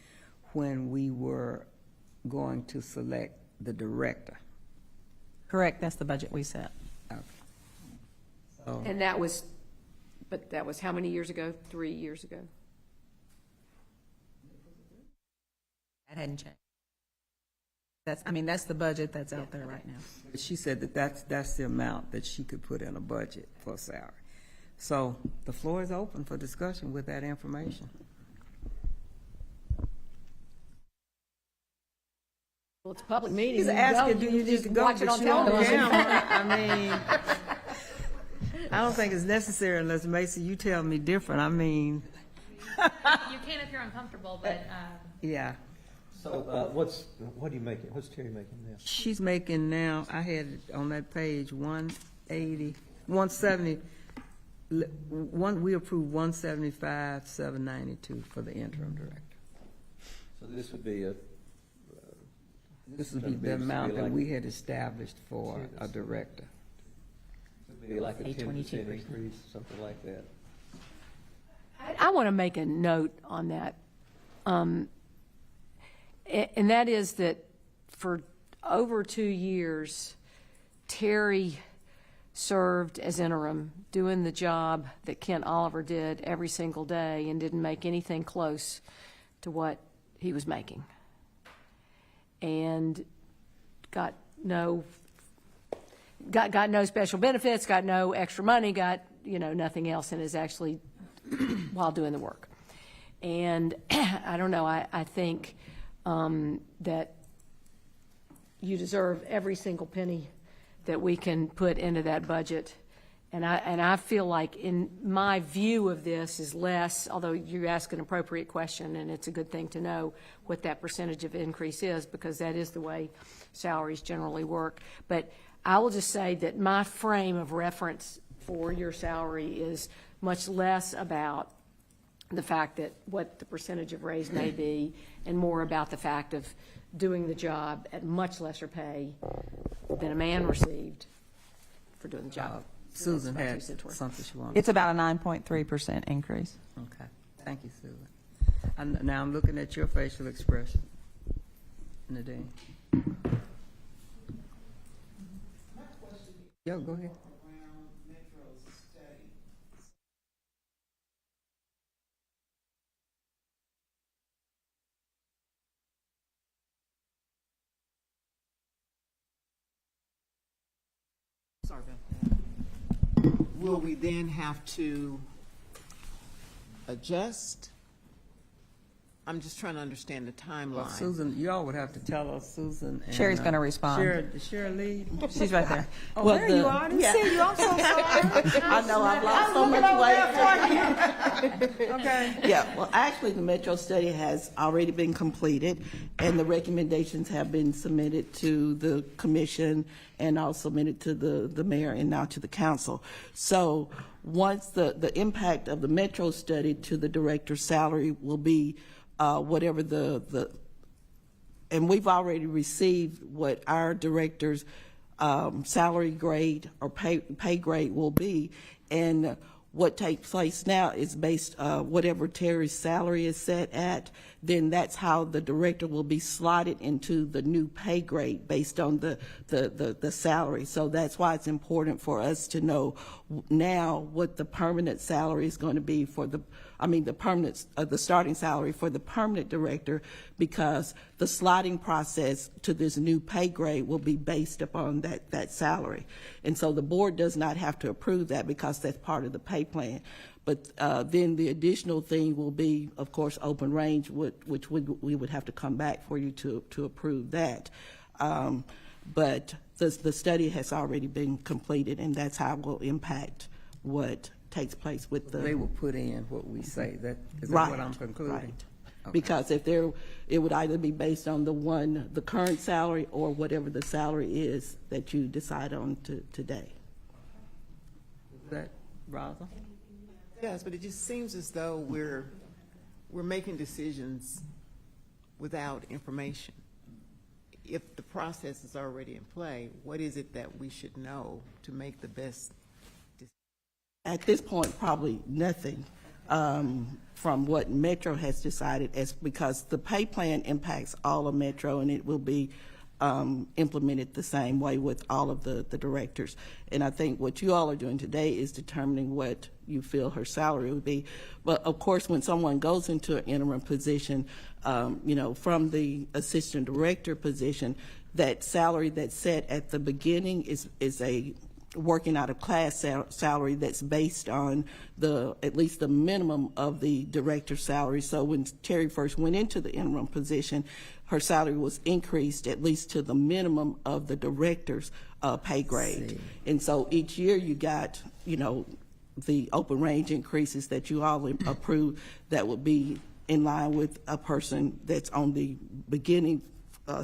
when we were going to select the director. Correct, that's the budget we set. Okay. So, And that was how many years ago? 3 years ago? That hadn't changed. That's the budget that's out there right now. she said that that's the amount that she could put in a budget for salary. So the floor is open for discussion with that information. Well, it's a public meeting. He's You asking, go, do you need just to go? watch it But on you're on television. camera. I mean, I don't think it's necessary unless, Macy, you tell me different. I mean, You can if you're uncomfortable, but, yeah. So what are you making? What's Terry making now? She's making now, I had it on that page, 180, 170. We approved 175, 792 for the interim director. So this would be This would be the amount that we had established for a director. It'd be like a 10% 22%. increase, something like that. I want to make a note on that. And that is that for over 2 years, Terry served as interim, doing the job that Kent Oliver did every single day and didn't make anything close to what he was making. And got no special benefits, got no extra money, got, nothing else, and is actually while doing the work. And I don't know, I think that you deserve every single penny that we can put into that budget. And I feel like, in my view of this, is less, although you ask an appropriate question, and it's a good thing to know what that percentage of increase is, because that is the way salaries generally work. But I will just say that my frame of reference for your salary is much less about the fact that what the percentage of raise may be, and more about the fact of doing the job at much lesser pay than a man received for doing the job. Susan That's had what you said, Tori. something she wanted. It's about a 9.3% increase. Okay, thank you, Susan. Now I'm looking at your facial expression, Nadine. Yo, go ahead. Around Metro study. Sorry about that. Will we then have to adjust? I'm just trying to understand the Well, timeline. Susan, you all would have to tell us, Susan. And, Sherry's gonna respond. Sherry Lee. She's right there. Oh, Well, there you the- are. I didn't yeah. see you. I'm so sorry. I know, I've lost so much weight. Okay. Yeah, well, actually, the Metro study has already been completed, and the recommendations have been submitted to the commission and also submitted to the mayor and now to the council. So once the impact of the Metro study to the director's salary will be whatever and we've already received what our director's salary grade or pay grade will be, and what takes place now is based whatever Terry's salary is set at, then that's how the director will be slotted into the new pay grade based on the salary. So that's why it's important for us to know now what the permanent salary is going to be for the starting salary for the permanent director, because the slotting process to this new pay grade will be based upon that salary. And so the board does not have to approve that because that's part of the pay plan. But then the additional thing will be, of course, open range, which we would have to come back for you to approve that. But the study has already been completed, and that's how it will impact what takes place with the. They will put in what we say. Is that Right, what I'm concluding? right. Okay. Because it would either be based on the current salary or whatever the salary is that you decide on today. Is that Rosa? Yes, but it just seems as though we're making decisions without information. If the process is already in play, what is it that we should know to make the best decision? At this point, probably nothing from what Metro has decided, because the pay plan impacts all of Metro, and it will be implemented the same way with all of the directors. And I think what you all are doing today is determining what you feel her salary would be. But of course, when someone goes into an interim position, from the assistant director position, that salary that's set at the beginning is a working out of class salary that's based on at least the minimum of the director's salary. So when Terry first went into the interim position, her salary was increased at least to the minimum of the director's pay grade. And so each year you got, the open range increases that you all approve that would be in line with a person that's on the beginning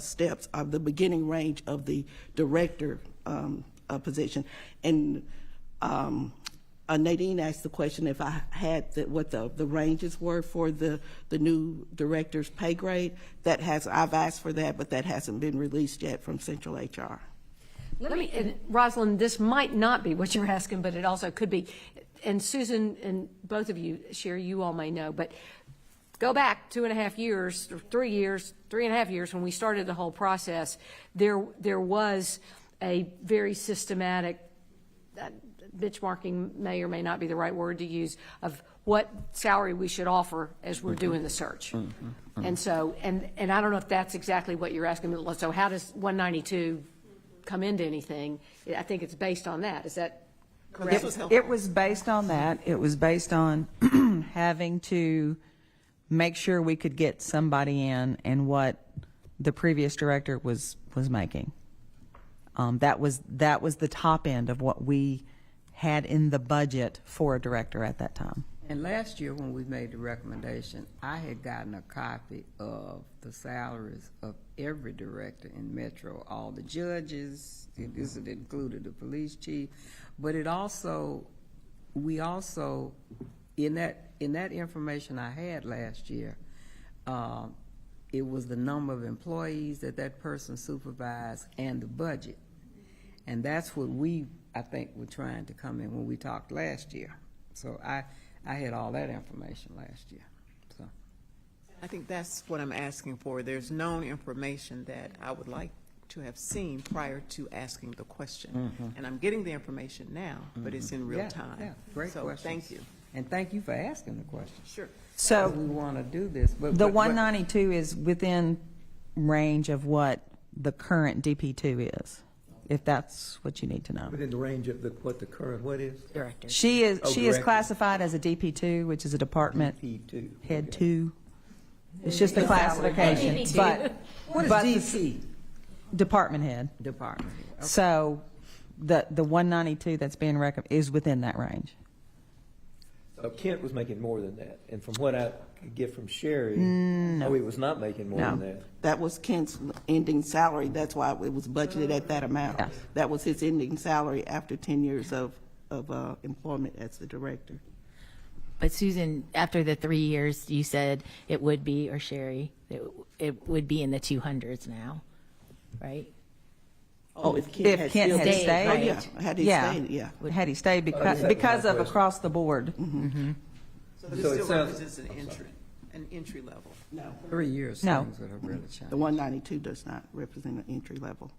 steps of the beginning range of the director position. And Nadine asked the question if I had what the ranges were for the new director's pay grade. I've asked for that, but that hasn't been released yet from Central HR. And Rosalind, this might not be what you're asking, but it also could be. And Susan and both of you, Sherry, you all may know, but go back 2.5 years, or 3 years, 3.5 years, when we started the whole process, there was a very systematic, benchmarking may or may not be the right word to use, of what salary we should offer as we're doing the search. And so, and I don't know if that's exactly what you're asking, but so how does 192 come into anything? I think it's based on that. Is that correct? It was based on that. It was based on having to make sure we could get somebody in and what the previous director was making. That was the top end of what we had in the budget for a director at that time. And last year when we made the recommendation, I had gotten a copy of the salaries of every director in Metro, all the judges. This included the police chief, but we also in that information I had last year, it was the number of employees that person supervised and the budget. And that's what I think, were trying to come in when we talked last year. So I had all that information last year. So I think that's what I'm asking for. There's known information that I would like to have seen prior to asking the question. And I'm getting the information now, but it's in real time. Yeah, great so questions. Thank you. And thank you for asking the question. Sure. So we want to do this. But the 192 is within range of what the current DP2 is, if that's what you need to know. Within the range of what the current, what is? Director. She is Director. classified as a DP2, which is a department DP2. head 2. It's just the classification. But what is but DC? Department head. Department. Okay. So the 192 that's being recommended is within that range. Kent was making more than that, and from what I could get from Sherry, No. he was not making more than that. That was Kent's ending salary. That's why it was budgeted at that amount. Yes. That was his ending salary after 10 years of employment as the director. But Susan, after the 3 years, you said it would be, or Sherry, it would be in the 200s now, right? Oh, if Kent had Kent still had stayed. stayed. Oh, yeah, had he stayed, yeah. Had he stayed because of across the board. So this So it still sounds- represents an entry, an entry level. No. 3 years, No. things would have really changed. The 192 does not represent an entry level.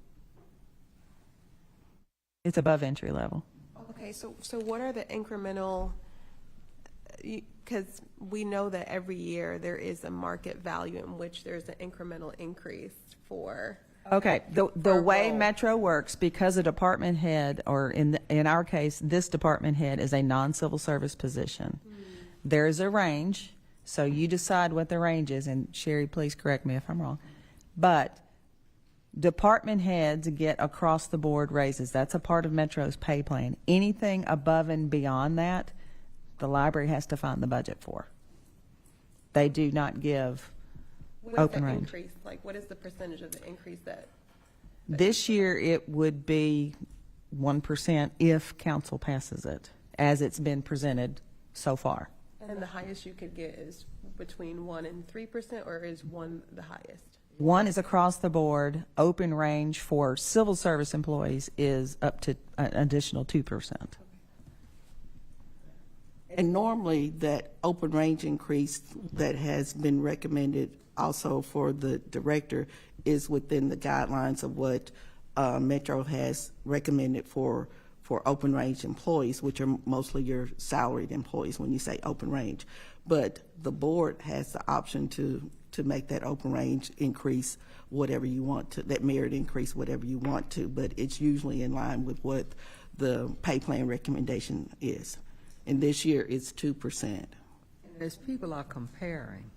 It's above entry level. Okay, so what are the incremental, because we know that every year there is a market value in which there's an incremental increase for. Okay, the For a way role. Metro works, because a department head, or in our case, this department head is a non-civil service position. There's a range, so you decide what the range is, and Sherry, please correct me if I'm wrong. But department heads get across the board raises. That's a part of Metro's pay plan. Anything above and beyond that, the library has to find the budget for. They do not give What is open the range. increase? Like, what is the percentage of the increase that? This year, it would be 1% if council passes it, as it's been presented so far. And the highest you could get is between 1% and 3%, or is 1 the highest? 1 is across the board. Open range for civil service employees is up to an additional 2%. And normally, that open range increase that has been recommended also for the director is within the guidelines of what Metro has recommended for open range employees, which are mostly your salaried employees when you say open range. But the board has the option to make that open range increase whatever you want to, that merit increase whatever you want to, but it's usually in line with what the pay plan recommendation is. And this year, it's 2%. As people are comparing,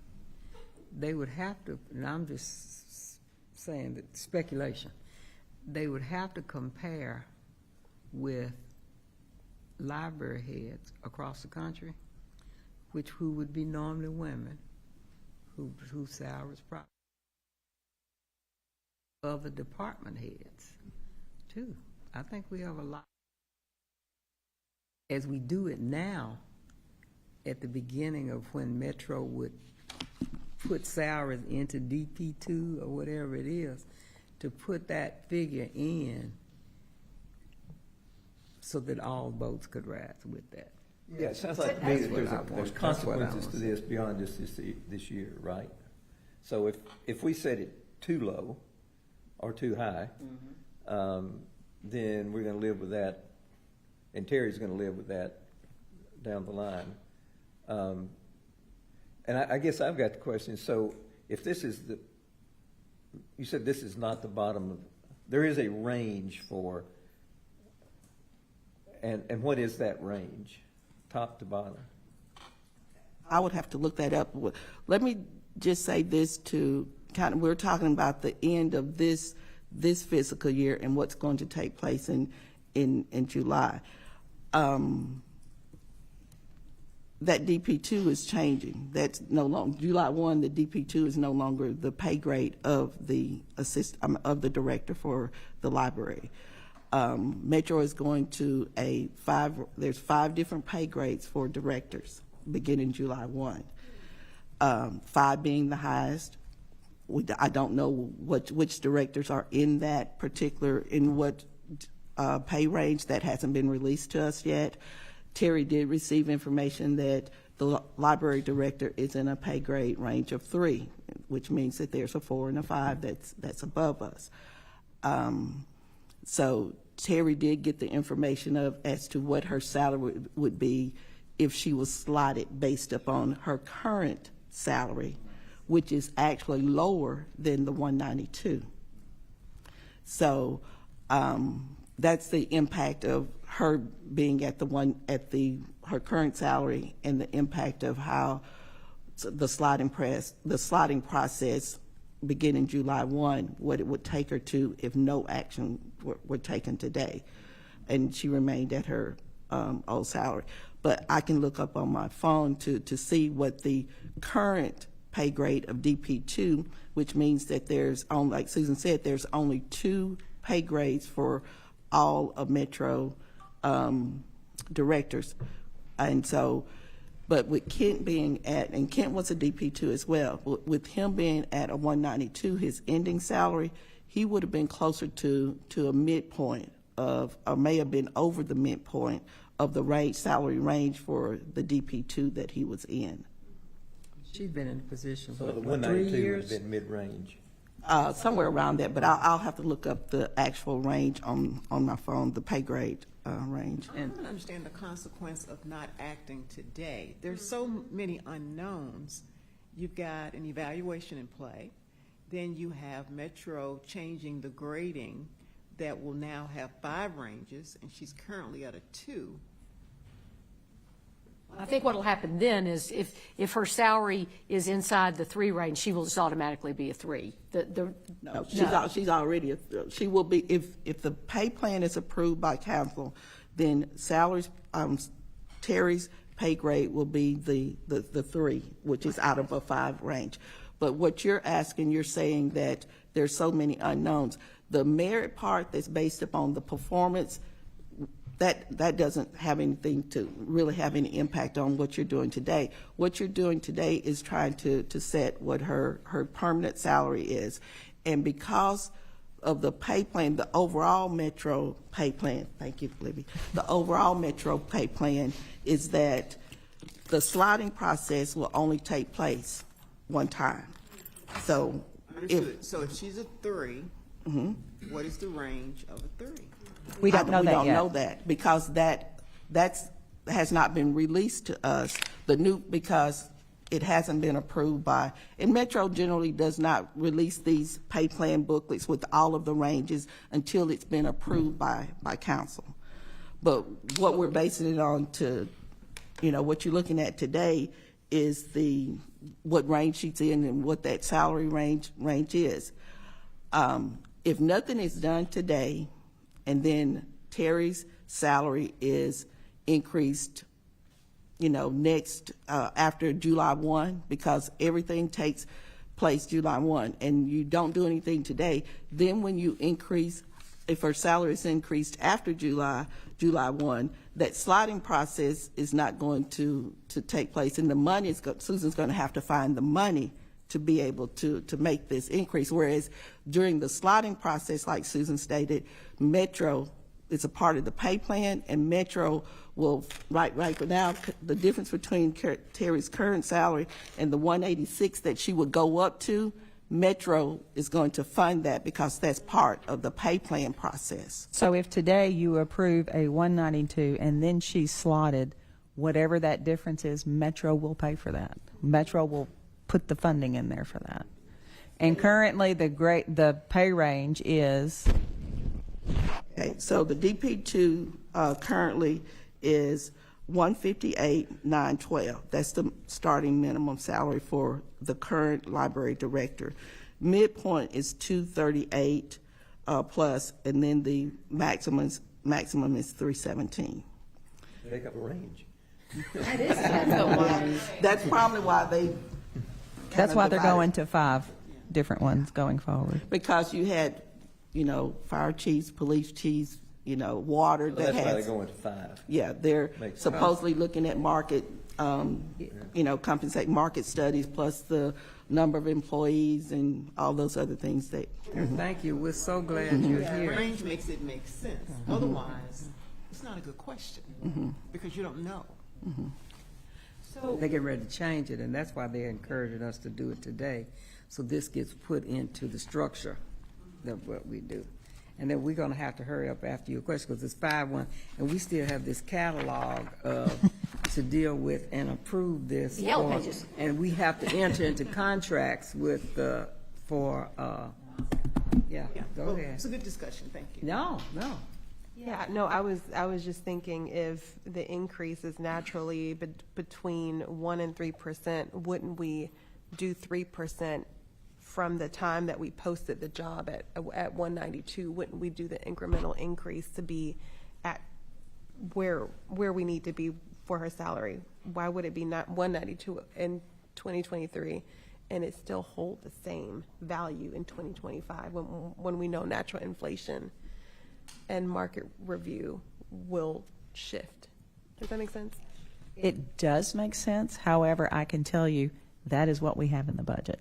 they would have to, and I'm just saying that speculation, they would have to compare with library heads across the country, who would be normally women, whose salaries probably other department heads too. I think we have a lot. As we do it now, at the beginning of when Metro would put salaries into DP2 or whatever it is, to put that figure in so that all boats could rise with that. Yeah, it sounds like to me that That's what I there's want. consequences That's to what I this beyond just this year, right? So if we set it too low or too high, then we're gonna live with that, and Terry's gonna live with that down the line. And I guess I've got the question, so if this is you said this is not the bottom of, there is a range for, and what is that range, top to bottom? I would have to look that up. Let me just say this to kind of, we're talking about the end of this fiscal year and what's going to take place in July. That DP2 is changing. That's no longer, July 1, the DP2 is no longer the pay grade of the of the director for the library. Metro is going to there's 5 different pay grades for directors beginning July 1. 5 being the highest. I don't know which directors are in that particular, in what pay range. That hasn't been released to us yet. Terry did receive information that the library director is in a pay grade range of 3, which means that there's a 4 and a 5 that's above us. So Terry did get the information as to what her salary would be if she was slotted based upon her current salary, which is actually lower than the 192. So that's the impact of her being at her current salary, and the impact of how the slotting process beginning July 1, what it would take her to if no action were taken today, and she remained at her old salary. But I can look up on my phone to see what the current pay grade of DP2, which means that there's only, like Susan said, there's only 2 pay grades for all of Metro directors. And so, but with Kent being at, and Kent was a DP2 as well, with him being at a 192, his ending salary, he would have been closer to a midpoint of, or may have been over the midpoint of the salary range for the DP2 that he was in. She's been in a position So for the what, 3 192 would years? have been mid-range. Somewhere around that, but I'll have to look up the actual range on my phone, the pay grade range. I don't understand the consequence of not acting today. There's so many unknowns. You've got an evaluation in play. Then you have Metro changing the grading that will now have 5 ranges, and she's currently at a 2. I think what'll happen then is if her salary is inside the 3 range, she will just automatically be a 3. No, she's already, she will be, if the pay plan is approved by council, then salaries, Terry's pay grade will be the 3, which is out of a 5 range. But what you're asking, you're saying that there's so many unknowns. The merit part that's based upon the performance, that doesn't have anything to really have any impact on what you're doing today. What you're doing today is trying to set what her permanent salary is. And because of the pay plan, the overall Metro pay plan, thank you, Libby, the overall Metro pay plan is that the sliding process will only take place one time. So Understood. So if she's a 3, what is the range of a 3? We don't know that yet. We don't know that because that has not been released to us. Because it hasn't been approved by, and Metro generally does not release these pay plan booklets with all of the ranges until it's been approved by council. But what we're basing it on to, what you're looking at today is what range she's in and what that salary range is. If nothing is done today, and then Terry's salary is increased, next after July 1, because everything takes place July 1, and you don't do anything today, then when you increase, if her salary is increased after July 1, that sliding process is not going to take place, and the money Susan's going to have to find the money to be able to make this increase. Whereas during the sliding process, like Susan stated, Metro is a part of the pay plan, and Metro will, right now, the difference between Terry's current salary and the 186 that she would go up to, Metro is going to fund that because that's part of the pay plan process. So if today you approve a 192 and then she's slotted, whatever that difference is, Metro will pay for that. Metro will put the funding in there for that. And currently the pay range is? Okay, so the DP2 currently is 158,912. That's the starting minimum salary for the current library director. Midpoint is 238 plus, and then the maximum is 317. Make up a range. That's probably why they. That's why they're going to 5 different ones going forward. Because you had, fire chiefs, police chiefs, water. Well, that's why they're going to 5. Yeah, they're Makes supposedly looking at market, compensate market studies plus the number of employees and all those other things that. Thank you. We're so glad you're here. Range makes it make sense. Otherwise, it's not a good question because you don't know. They get ready to change it, and that's why they're encouraging us to do it today. So this gets put into the structure of what we do. And then we're going to have to hurry up after your question because it's 5-1, and we still have this catalog to deal with and approve this. The yellow pages. And we have to enter into contracts with go Well, ahead. it's a good discussion. Thank you. No. Yeah, no, I was just thinking if the increase is naturally between 1% and 3%, wouldn't we do 3% from the time that we posted the job at 192? Wouldn't we do the incremental increase to be at where we need to be for her salary? Why would it be not 192 in 2023 and it still hold the same value in 2025 when we know natural inflation and market review will shift? Does that make sense? It does make sense. However, I can tell you that is what we have in the budget.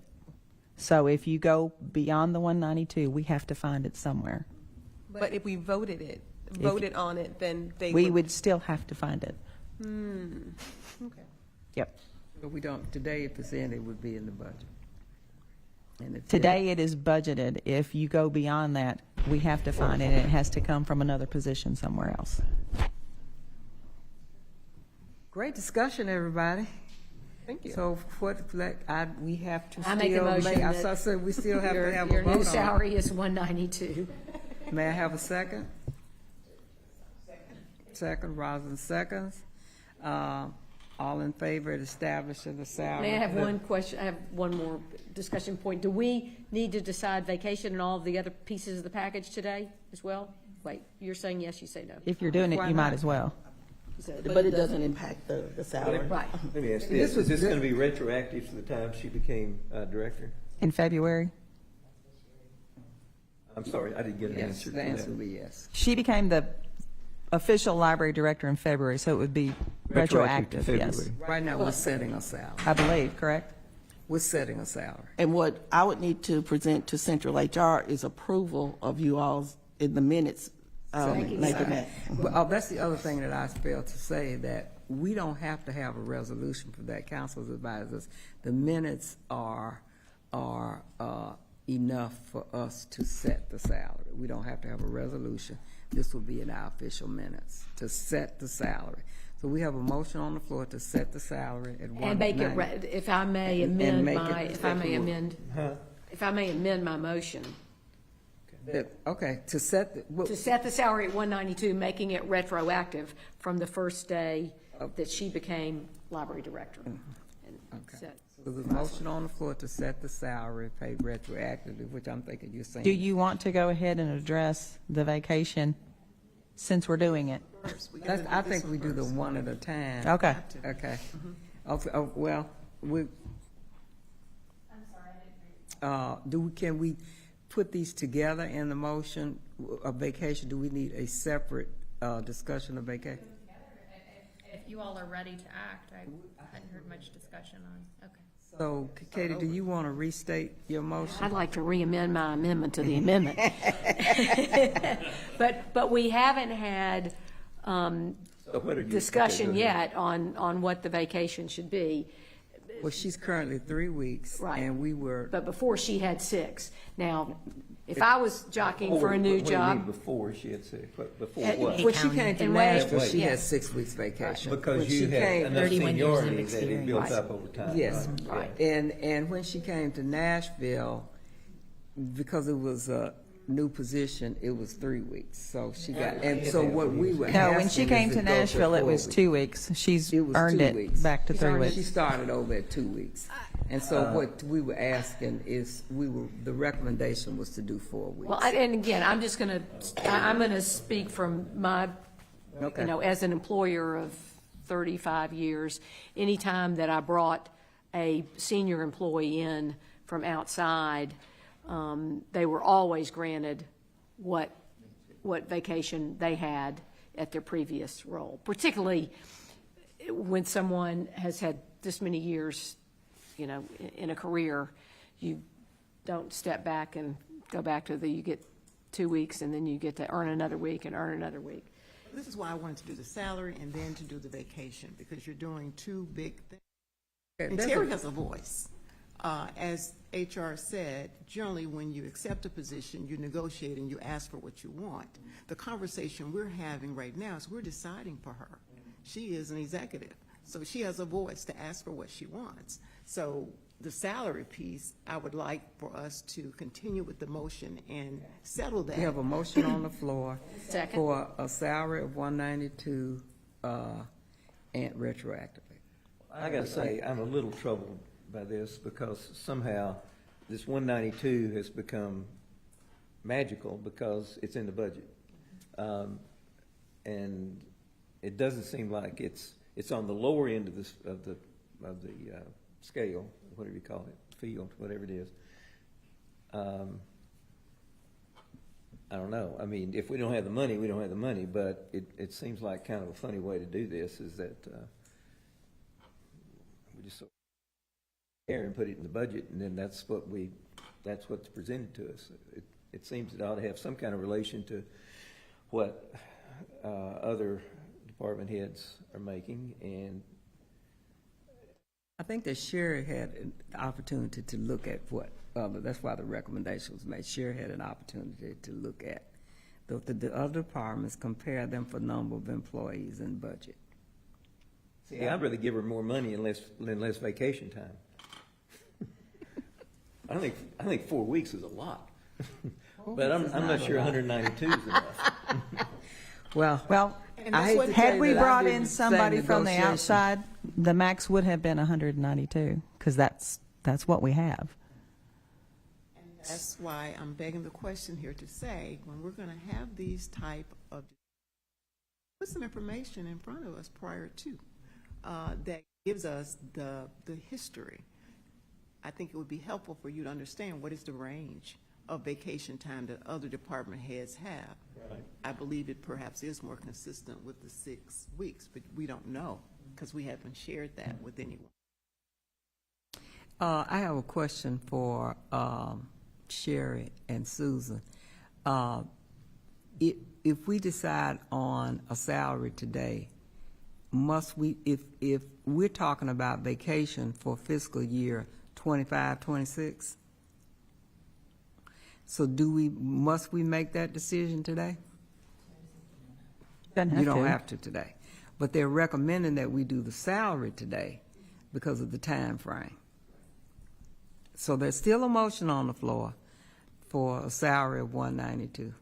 So if you go beyond the 192, we have to find it somewhere. But if we voted on it, then We would still have to find it. Okay. Yep. But we don't, today, if it's in, it would be in the budget. And if Today it is budgeted. If you go beyond that, we have to find it, and it has to come from another position somewhere else. Great discussion, everybody. Thank you. So we have to still I make a motion I that said we still have to have a your vote new on salary is 192. it. May I have a second? Second, Rosin seconds. All in favor of establishing the salary? May I have one question? I have one more discussion point. Do we need to decide vacation and all of the other pieces of the package today as well? Wait, you're saying yes, you say no. If you're doing it, Why you might not? as well. But it doesn't impact the salary. Right. Let me ask this, is this gonna be retroactive to the time she became, director? In February, I'm sorry, I didn't get an Yes, answer to the answer that. would be yes. she became the official library director in February, so it would be retroactive, to yes. February. Right now, we're setting a salary. I believe, correct? We're setting a salary. And what I would need to present to Central HR is approval of you all's, in the minutes, making that. But, that's the other thing that I failed to say, that we don't have to have a resolution for that. Council's advised us. The minutes are enough for us to set the salary. We don't have to have a resolution. This will be in our official minutes to set the salary. So we have a motion on the floor to set the salary at And make it, 190. if I may And amend make my, it- if I may amend my motion, Okay, to set, to set the salary at 192, making it retroactive from the first day that she became library director. And set- so there's a motion on the floor to set the salary paid retroactively, which I'm thinking you're saying. Do you want to go ahead and address the vacation since we're doing it? I think we do the one at a time. Okay. Okay. Well, can we put these together in the motion of vacation? Do we need a separate discussion of vacation? If you all are ready to act, I hadn't heard much discussion on, okay. So, Katie, do you want to restate your motion? I'd like to re-amend my amendment to the amendment. But we haven't had discussion yet on what the vacation should be. Well, she's currently 3 weeks. Right. And we were. But before she had 6. Now, if I was jockeying for a new What do you mean job, before she had said, before At- what? When she came to And wait, Nashville, she had yes. 6 weeks vacation. Because When you she had came- enough 31 years of seniority that it built experience. up over time. Yes, Right. and when she came to Nashville, because it was a new position, it was 3 weeks. So she got, and so what we were No, when asking she is came to to go Nashville, it 4 was weeks. 2 weeks. She's It was earned 2 it weeks. back to 3 She weeks. started over at 2 weeks. And so what we were asking is, the recommendation was to do 4 weeks. well, and again, I'm just going to, I'm going to speak from my, Okay. you know, as an employer of 35 years, anytime that I brought a senior employee in from outside, they were always granted what vacation they had at their previous role, particularly when someone has had this many years, you know, in a career. You don't step back and go back to you get 2 weeks and then you get to earn another week and earn another week. This is why I wanted to do the salary and then to do the vacation, because you're doing two big things. And that's Terry a- has a voice. As HR said, generally when you accept a position, you negotiate and you ask for what you want. The conversation we're having right now is we're deciding for her. She is an executive, so she has a voice to ask for what she wants. So the salary piece, I would like for us to continue with the motion and settle that. We have a motion on the floor Second. for a salary of 192 and retroactively. I gotta say, I'm a little troubled by this because somehow this 192 has become magical because it's in the budget. And it doesn't seem like it's on the lower end of this, of the scale, whatever you call it, field, whatever it is. I don't know. I mean, if we don't have the money, we don't have the money, but it seems like kind of a funny way to do this is that we just sort of care and put it in the budget, and then that's what's presented to us. It seems it ought to have some kind of relation to what other department heads are making, and I think that Sherry had the opportunity to look at that's why the recommendation was made. Sherry had an opportunity to look at the other departments, compare them for number of employees and budget. See, I'd rather give her more money and less vacation time. I think 4 weeks is a lot. But I'm not sure 192 is enough. Well, And I that's hate what- to tell Had you we that I brought did in the same somebody from the negotiation. outside, the max would have been 192, because that's what we have. That's why I'm begging the question here to say, when we're going to have these type of, put some information in front of us prior to, that gives us the history. I think it would be helpful for you to understand what is the range of vacation time that other department heads have. Right. I believe it perhaps is more consistent with the 6 weeks, but we don't know because we haven't shared that with anyone. I have a question for Sherry and Susan. If we decide on a salary today, must we, if we're talking about vacation for fiscal year 25, 26, so must we make that decision today? Doesn't have You don't to. have to today. But they're recommending that we do the salary today because of the time frame. So there's still a motion on the floor for a salary of 192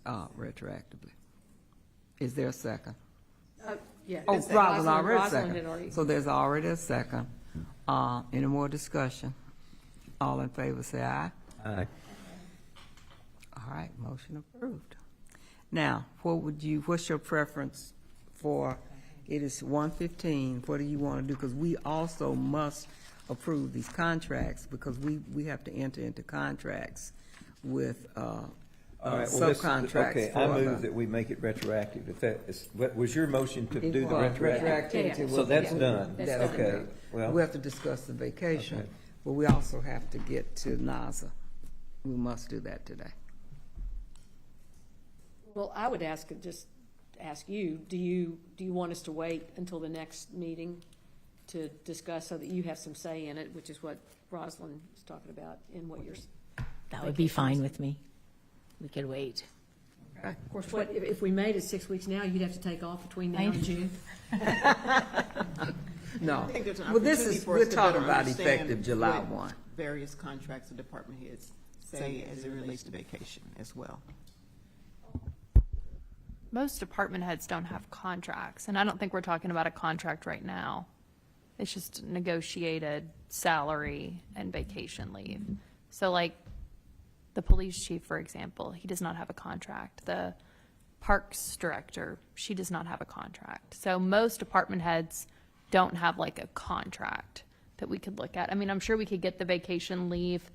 retroactively. Is there a second? Yeah. Oh, Rosalind already Rosalind had already. second. So there's already a second. Any more discussion? All in favor, say aye. Aye. All right, motion approved. Now, what's your preference for, it is 1:15, what do you want to do? Because we also must approve these contracts because we have to enter into contracts with All right, well, this- subcontracts. okay, I move that we make it retroactive. If that is, what was your motion to do the retroactive? Retroactivity. So that's done. That's done. Okay, well. We have to discuss the vacation, Okay. but we also have to get to NASA. We must do that today. Well, I would ask you, do you want us to wait until the next meeting to discuss so that you have some say in it, which is what Rosalind is talking about in what you're. That would be fine with me. We could wait. Of course, if we made it 6 weeks now, you'd have to take off between now and June. No. I think there's an Well, this opportunity is, for us we're to talking better about understand effective July what 1. Various contracts and department heads say as it relates to vacation as well. Most department heads don't have contracts, and I don't think we're talking about a contract right now. It's just negotiated salary and vacation leave. So like the police chief, for example, he does not have a contract. The parks director, she does not have a contract. So most department heads don't have like a contract that we could look at. I mean, I'm sure we could get the vacation leave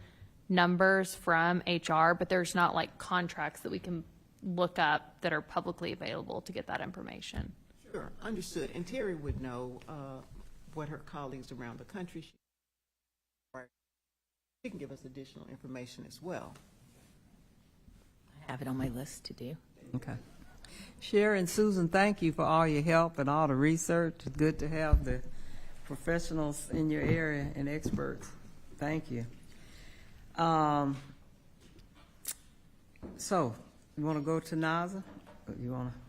numbers from HR, but there's not like contracts that we can look up that are publicly available to get that information. Sure, understood. And Terry would know what her colleagues around the country, she can give us additional information as well. I have it on my list to do. Okay. Sherry and Susan, thank you for all your help and all the research. It's good to have the professionals in your area and experts. Thank you. So, you want to go to NASA? Or you want to?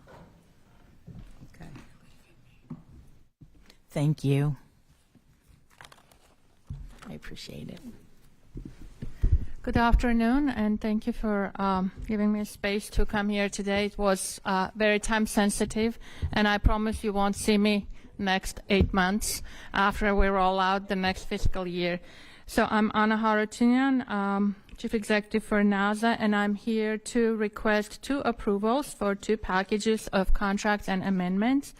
Okay. Thank you. I appreciate it. Good afternoon, and thank you for giving me space to come here today. It was very time sensitive, and I promise you won't see me next 8 months after we roll out the next fiscal year. So I'm Anna Harutunian, Chief Executive for NASA, and I'm here to request 2 approvals for 2 packages of contracts and amendments.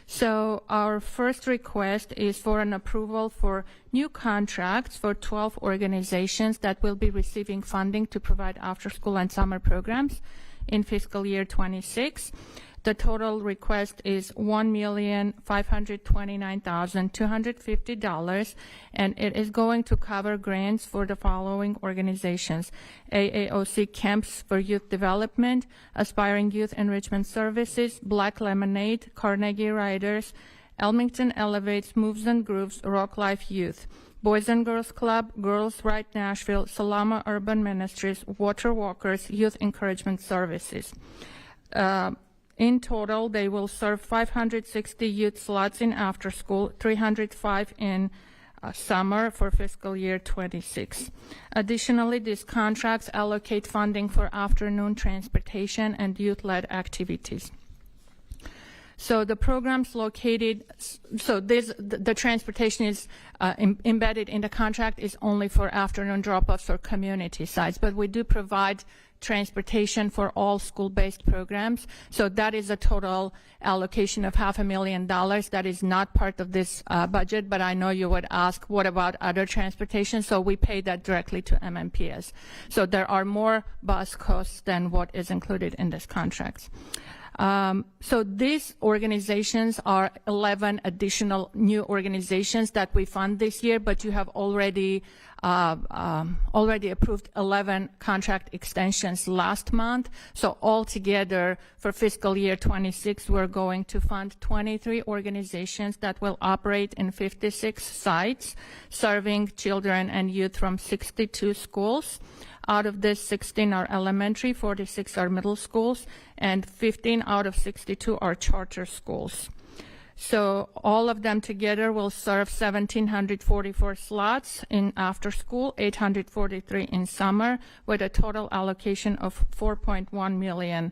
So our first request is for an approval for new contracts for 12 organizations that will be receiving funding to provide after-school and summer programs in fiscal year 26. The total request is $1,529,250, and it is going to cover grants for the following organizations: AAOC Camps for Youth Development, Aspiring Youth Enrichment Services, Black Lemonade, Carnegie Riders, Elmington Elevates, Moves and Grooves, Rock Life Youth, Boys and Girls Club, Girls Right Nashville, Salama Urban Ministries, Water Walkers, Youth Encouragement Services. In total, they will serve 560 youth slots in after school, 305 in summer for fiscal year 26. Additionally, these contracts allocate funding for afternoon transportation and youth-led activities. So the programs located, so the transportation is embedded in the contract is only for afternoon drop-offs or community sites, but we do provide transportation for all school-based programs. So that is a total allocation of $500,000. That is not part of this budget, but I know you would ask, what about other transportation? So we pay that directly to MMPS. So there are more bus costs than what is included in this contract. So these organizations are 11 additional new organizations that we fund this year, but you have already approved 11 contract extensions last month. So altogether for fiscal year 26, we're going to fund 23 organizations that will operate in 56 sites, serving children and youth from 62 schools. Out of this, 16 are elementary, 46 are middle schools, and 15 out of 62 are charter schools. So all of them together will serve 1,744 slots in after school, 843 in summer, with a total allocation of $4.1 million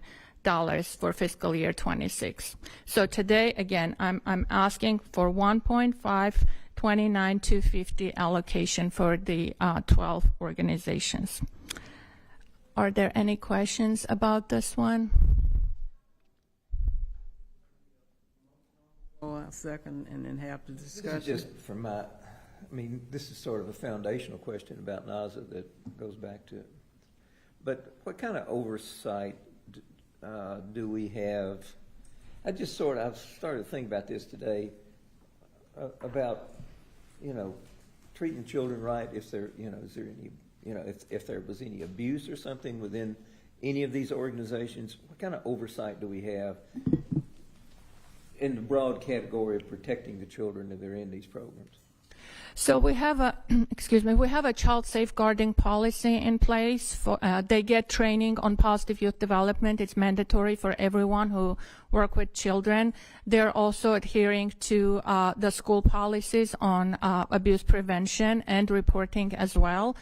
for fiscal year 26. So today, again, I'm asking for 1.529,250 allocation for the 12 organizations. Are there any questions about this one? Go out second and then have the This discussion. is just from my, I mean, this is sort of a foundational question about NASA that goes back to it. But what kind of oversight do we have? I've started to think about this today, about, treating children right, if there, is there any, if there was any abuse or something within any of these organizations, what kind of oversight do we have in the broad category of protecting the children that are in these programs? So we have a, we have a child safeguarding policy in place. They get training on positive youth development. It's mandatory for everyone who work with children. They're also adhering to the school policies on abuse prevention and reporting as well.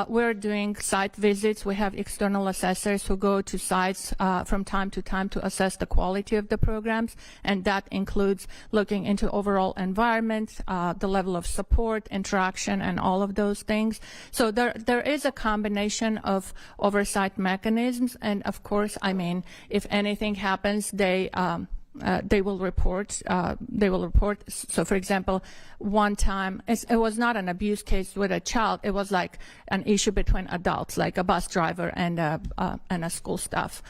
We're doing site visits. We have external assessors who go to sites from time to time to assess the quality of the programs, and that includes looking into overall environment, the level of support, interaction, and all of those things. So there is a combination of oversight mechanisms, and of course, if anything happens, they will report. So, for example, one time, it was not an abuse case with a child. It was like an issue between adults, like a bus driver and a school staff.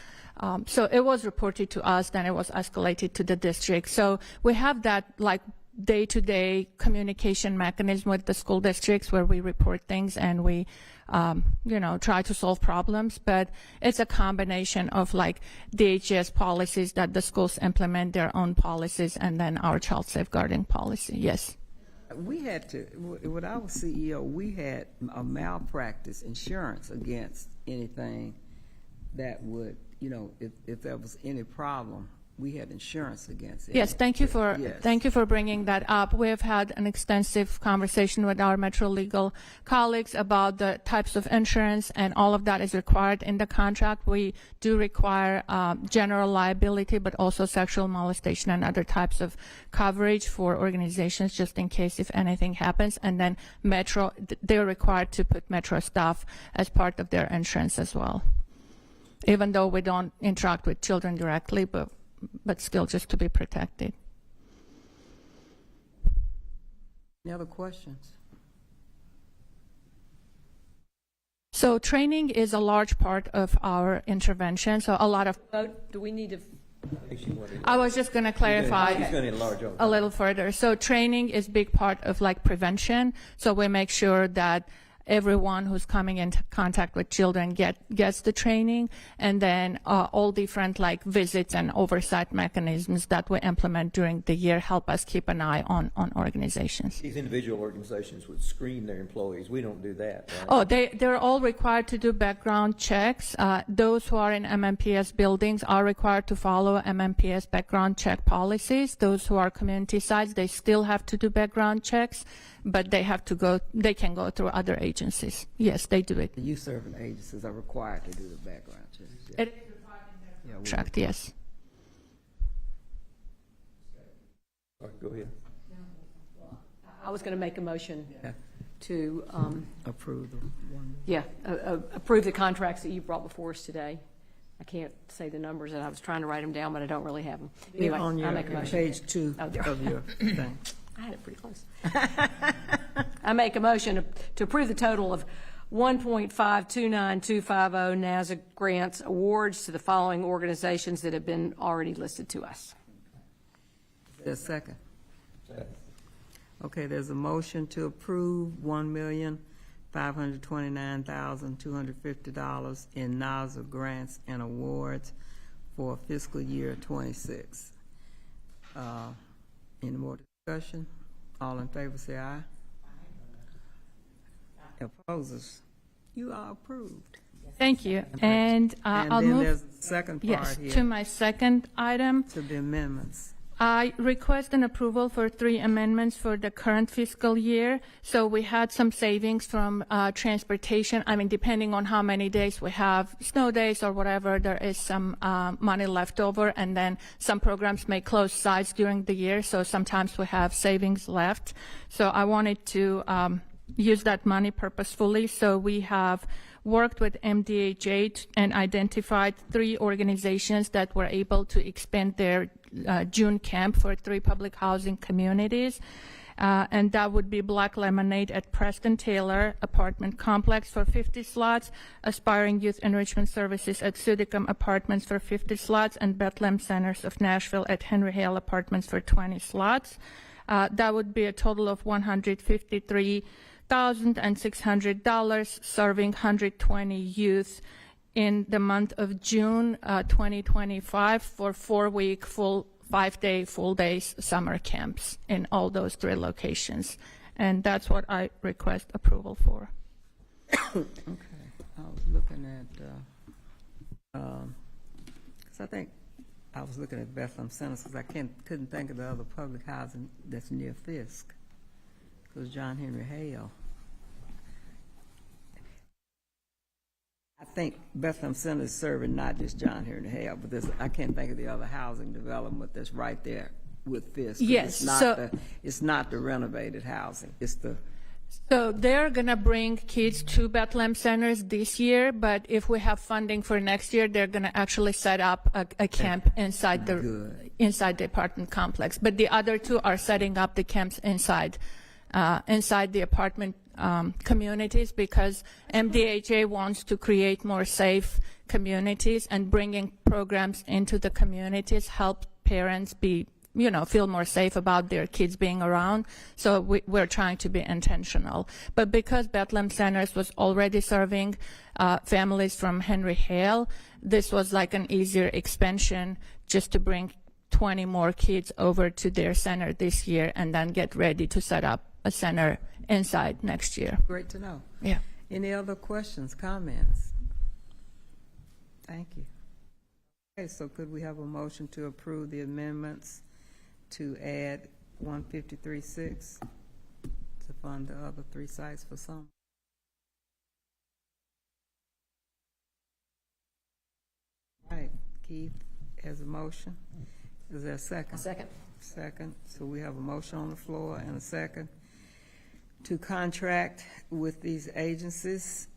So it was reported to us, then it was escalated to the district. So we have that like day-to-day communication mechanism with the school districts where we report things and we try to solve problems, but it's a combination of like DHS policies that the schools implement their own policies and then our child safeguarding policy. Yes. We had to, with our CEO, we had a malpractice insurance against anything that would, if there was any problem, we had insurance against it. Yes, thank you for bringing that up. We have had an extensive conversation with our Metro legal colleagues about the types of insurance, and all of that is required in the contract. We do require general liability, but also sexual molestation and other types of coverage for organizations, just in case if anything happens. And then Metro, they're required to put Metro staff as part of their insurance as well, even though we don't interact with children directly, but still just to be protected. Any other questions? So training is a large part of our intervention. So a lot of... Do we need to... I was just going to clarify a little further. So training is a big part of like prevention. So we make sure that everyone who's coming into contact with children gets the training, and then all different like visits and oversight mechanisms that we implement during the year help us keep an eye on organizations. These individual organizations would screen their employees. We don't do that, right? Oh, they're all required to do background checks. Those who are in MMPS buildings are required to follow MMPS background check policies. Those who are community sites, they still have to do background checks, but they can go through other agencies. Yes, they do it. The youth serving agencies are required to do the background checks. Yeah. It is required in their contract, yes. All right, go ahead. I was going to make a motion to, Approve the one. approve the contracts that you brought before us today. I can't say the numbers, and I was trying to write them down, but I don't really have them. Anyway, On your I make a motion. page 2 Oh, there. of your thing. I had it pretty close. I make a motion to approve the total of $1.529250 NASA grants awards to the following organizations that have been already listed to us. Is there a second? Okay, there's a motion to approve $1,529,250 in NASA grants and awards for fiscal year 26. Any more discussion? All in favor, say aye. Opposers? You are approved. Thank you. And I'll then move. there's the second part Yes, here. to my second item. To the amendments. I request an approval for 3 amendments for the current fiscal year. So we had some savings from transportation. I mean, depending on how many days we have, snow days or whatever, there is some money left over, and then some programs may close sites during the year, so sometimes we have savings left. So I wanted to use that money purposefully. So we have worked with MDHA and identified 3 organizations that were able to expand their June camp for 3 public housing communities. And that would be Black Lemonade at Preston Taylor Apartment Complex for 50 slots, Aspiring Youth Enrichment Services at Sudicum Apartments for 50 slots, and Bethlehem Centers of Nashville at Henry Hale Apartments for 20 slots. That would be a total of $153,600, serving 120 youth in the month of June 2025 for 4-week, 5-day, full days summer camps in all those 3 locations. And that's what I request approval for. Okay, I was looking at, because I think I was looking at Bethlehem Centers because I couldn't think of the other public housing that's near Fisk. It was John Henry Hale. I think Bethlehem Center is serving not just John Henry Hale, but I can't think of the other housing development that's right there with Fisk. Yes, It's not the renovated housing. It's the. So they're going to bring kids to Bethlehem Centers this year, but if we have funding for next year, they're going to actually set up a camp inside the apartment complex. But the other 2 are setting up the camps inside the apartment communities, because MDHA wants to create more safe communities, and bringing programs into the communities help parents feel more safe about their kids being around. So we're trying to be intentional. But because Bethlehem Centers was already serving families from Henry Hale, this was like an easier expansion just to bring 20 more kids over to their center this year, and then get ready to set up a center inside next year. Great to know. Yeah. Any other questions, comments? Thank you. Okay, so could we have a motion to approve the amendments to add 153.6 to fund the other 3 sites for summer? All right, Keith has a motion. Is there a second? Second. Second. So we have a motion on the floor and a second to contract with these agencies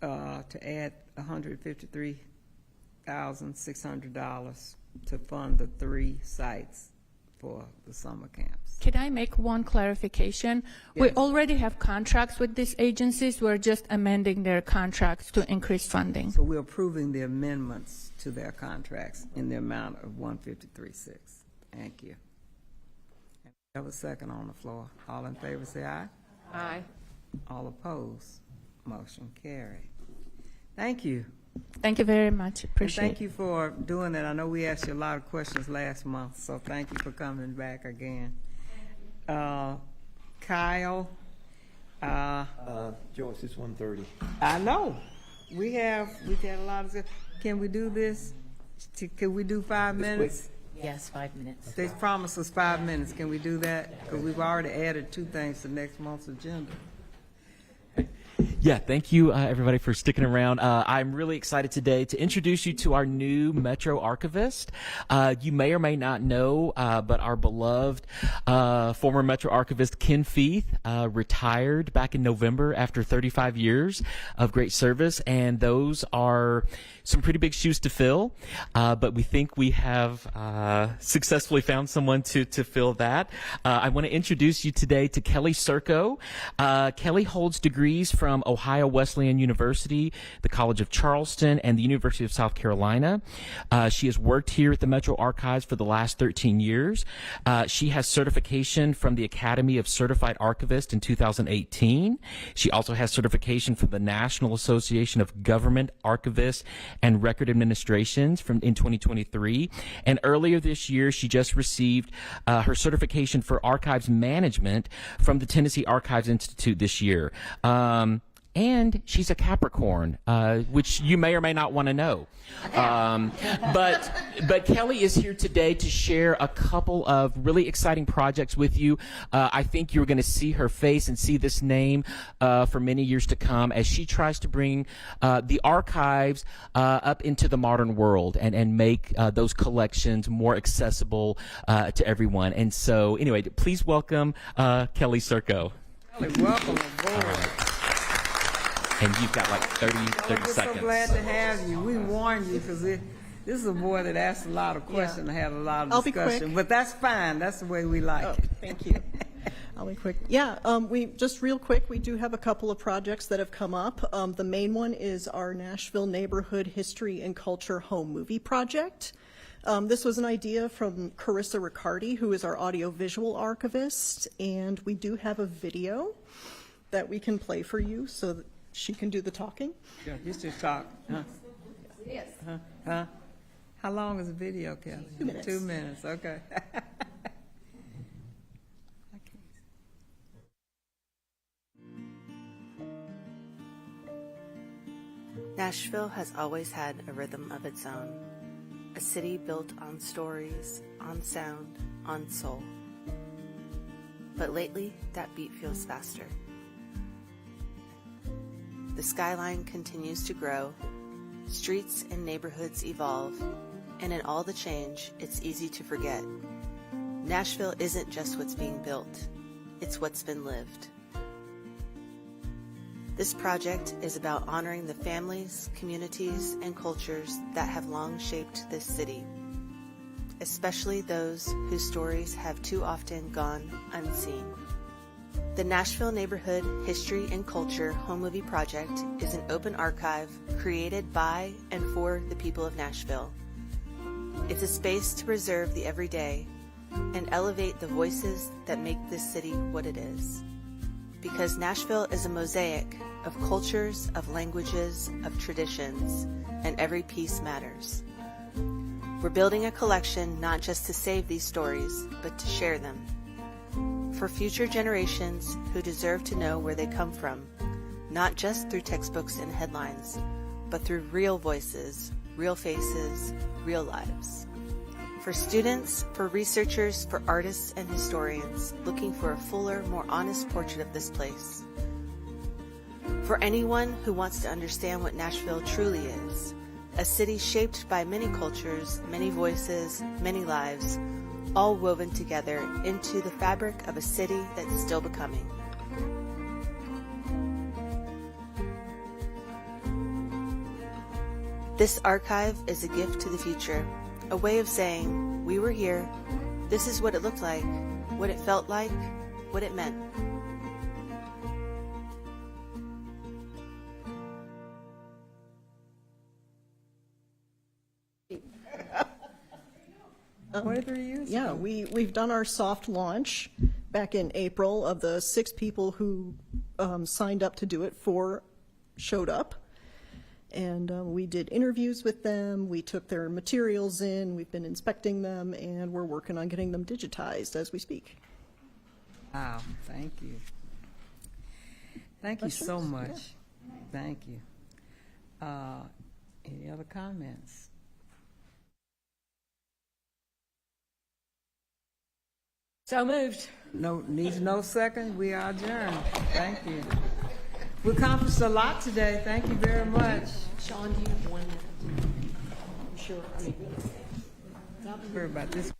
to add $153,600 to fund the 3 sites for the summer camps. Can I make one clarification? Yes. We already have contracts with these agencies. We're just amending their contracts to increase funding. So we're approving the amendments to their contracts in the amount of $153,600. Thank you. We have a second on the floor. All in favor say aye. Aye. All opposed? Motion carried. Thank you. Thank you very much. And Appreciate thank you for doing that. I know we asked you a lot of questions last month, so thank you for coming back again. Kyle, Joyce, it's 1:30. I know, we've had a lot of, can we do this? Can we do 5 minutes? Yes, 5 minutes. They promised us 5 minutes. Can we do that? Because we've already added 2 things to next month's agenda. Yeah, thank you, everybody, for sticking around. I'm really excited today to introduce you to our new Metro archivist. You may or may not know, but our beloved former Metro archivist Ken Feith retired back in November after 35 years of great service, and those are some pretty big shoes to fill, but we think we have successfully found someone to fill that. I want to introduce you today to Kelly Serco. Kelly holds degrees from Ohio Wesleyan University, the College of Charleston, and the University of South Carolina. She has worked here at the Metro Archives for the last 13 years. She has certification from the Academy of Certified Archivists in 2018. She also has certification from the National Association of Government Archivists and Record Administrations in 2023. And earlier this year, she just received her certification for archives management from the Tennessee Archives Institute this year. And she's a Capricorn, which you may or may not want to know. But Kelly is here today to share a couple of really exciting projects with you. I think you're going to see her face and see this name for many years to come as she tries to bring the archives up into the modern world and make those collections more accessible to everyone. And so, anyway, please welcome Kelly Serco. Kelly, welcome aboard. And you've got like 30 We're seconds. so glad to have you. We warned you because this is a boy that asks a lot of questions and had a lot of I'll be discussion. quick. But that's fine. That's the way we like it. Thank you. I'll be quick. Yeah, we just real quick, we do have a couple of projects that have come up. The main one is our Nashville Neighborhood History and Culture Home Movie Project. This was an idea from Carissa Riccardi, who is our audiovisual archivist, and we do have a video that we can play for you so that she can do the talking. Yeah, you should talk. Huh? Yes. Huh? How long is the video, Kelly? 2 minutes. 2 minutes, okay. Nashville has always had a rhythm of its own, a city built on stories, on sound, on soul. But lately, that beat feels faster. The skyline continues to grow, streets and neighborhoods evolve, and in all the change, it's easy to forget. Nashville isn't just what's being built, it's what's been lived. This project is about honoring the families, communities, and cultures that have long shaped this city, especially those whose stories have too often gone unseen. The Nashville Neighborhood History and Culture Home Movie Project is an open archive created by and for the people of Nashville. It's a space to preserve the everyday and elevate the voices that make this city what it is. Because Nashville is a mosaic of cultures, of languages, of traditions, and every piece matters. We're building a collection not just to save these stories, but to share them. For future generations who deserve to know where they come from, not just through textbooks and headlines, but through real voices, real faces, real lives. For students, for researchers, for artists and historians looking for a fuller, more honest portrait of this place. For anyone who wants to understand what Nashville truly is, a city shaped by many cultures, many voices, many lives, all woven together into the fabric of a city that's still becoming. This archive is a gift to the future, a way of saying, we were here, this is what it looked like, what it felt like, what it meant. Yeah, we've done our soft launch back in April of the 6 people who signed up to do it. 4 showed up. And we did interviews with them, we took their materials in, we've been inspecting them, and we're working on getting them digitized as we speak. Wow, thank you. Thank you so much. Thank you. Any other comments? So moved. No, needs no second. We are adjourned. Thank you. We accomplished a lot today. Thank you very much. Sean, do you have 1 minute? Sure. Sorry about this.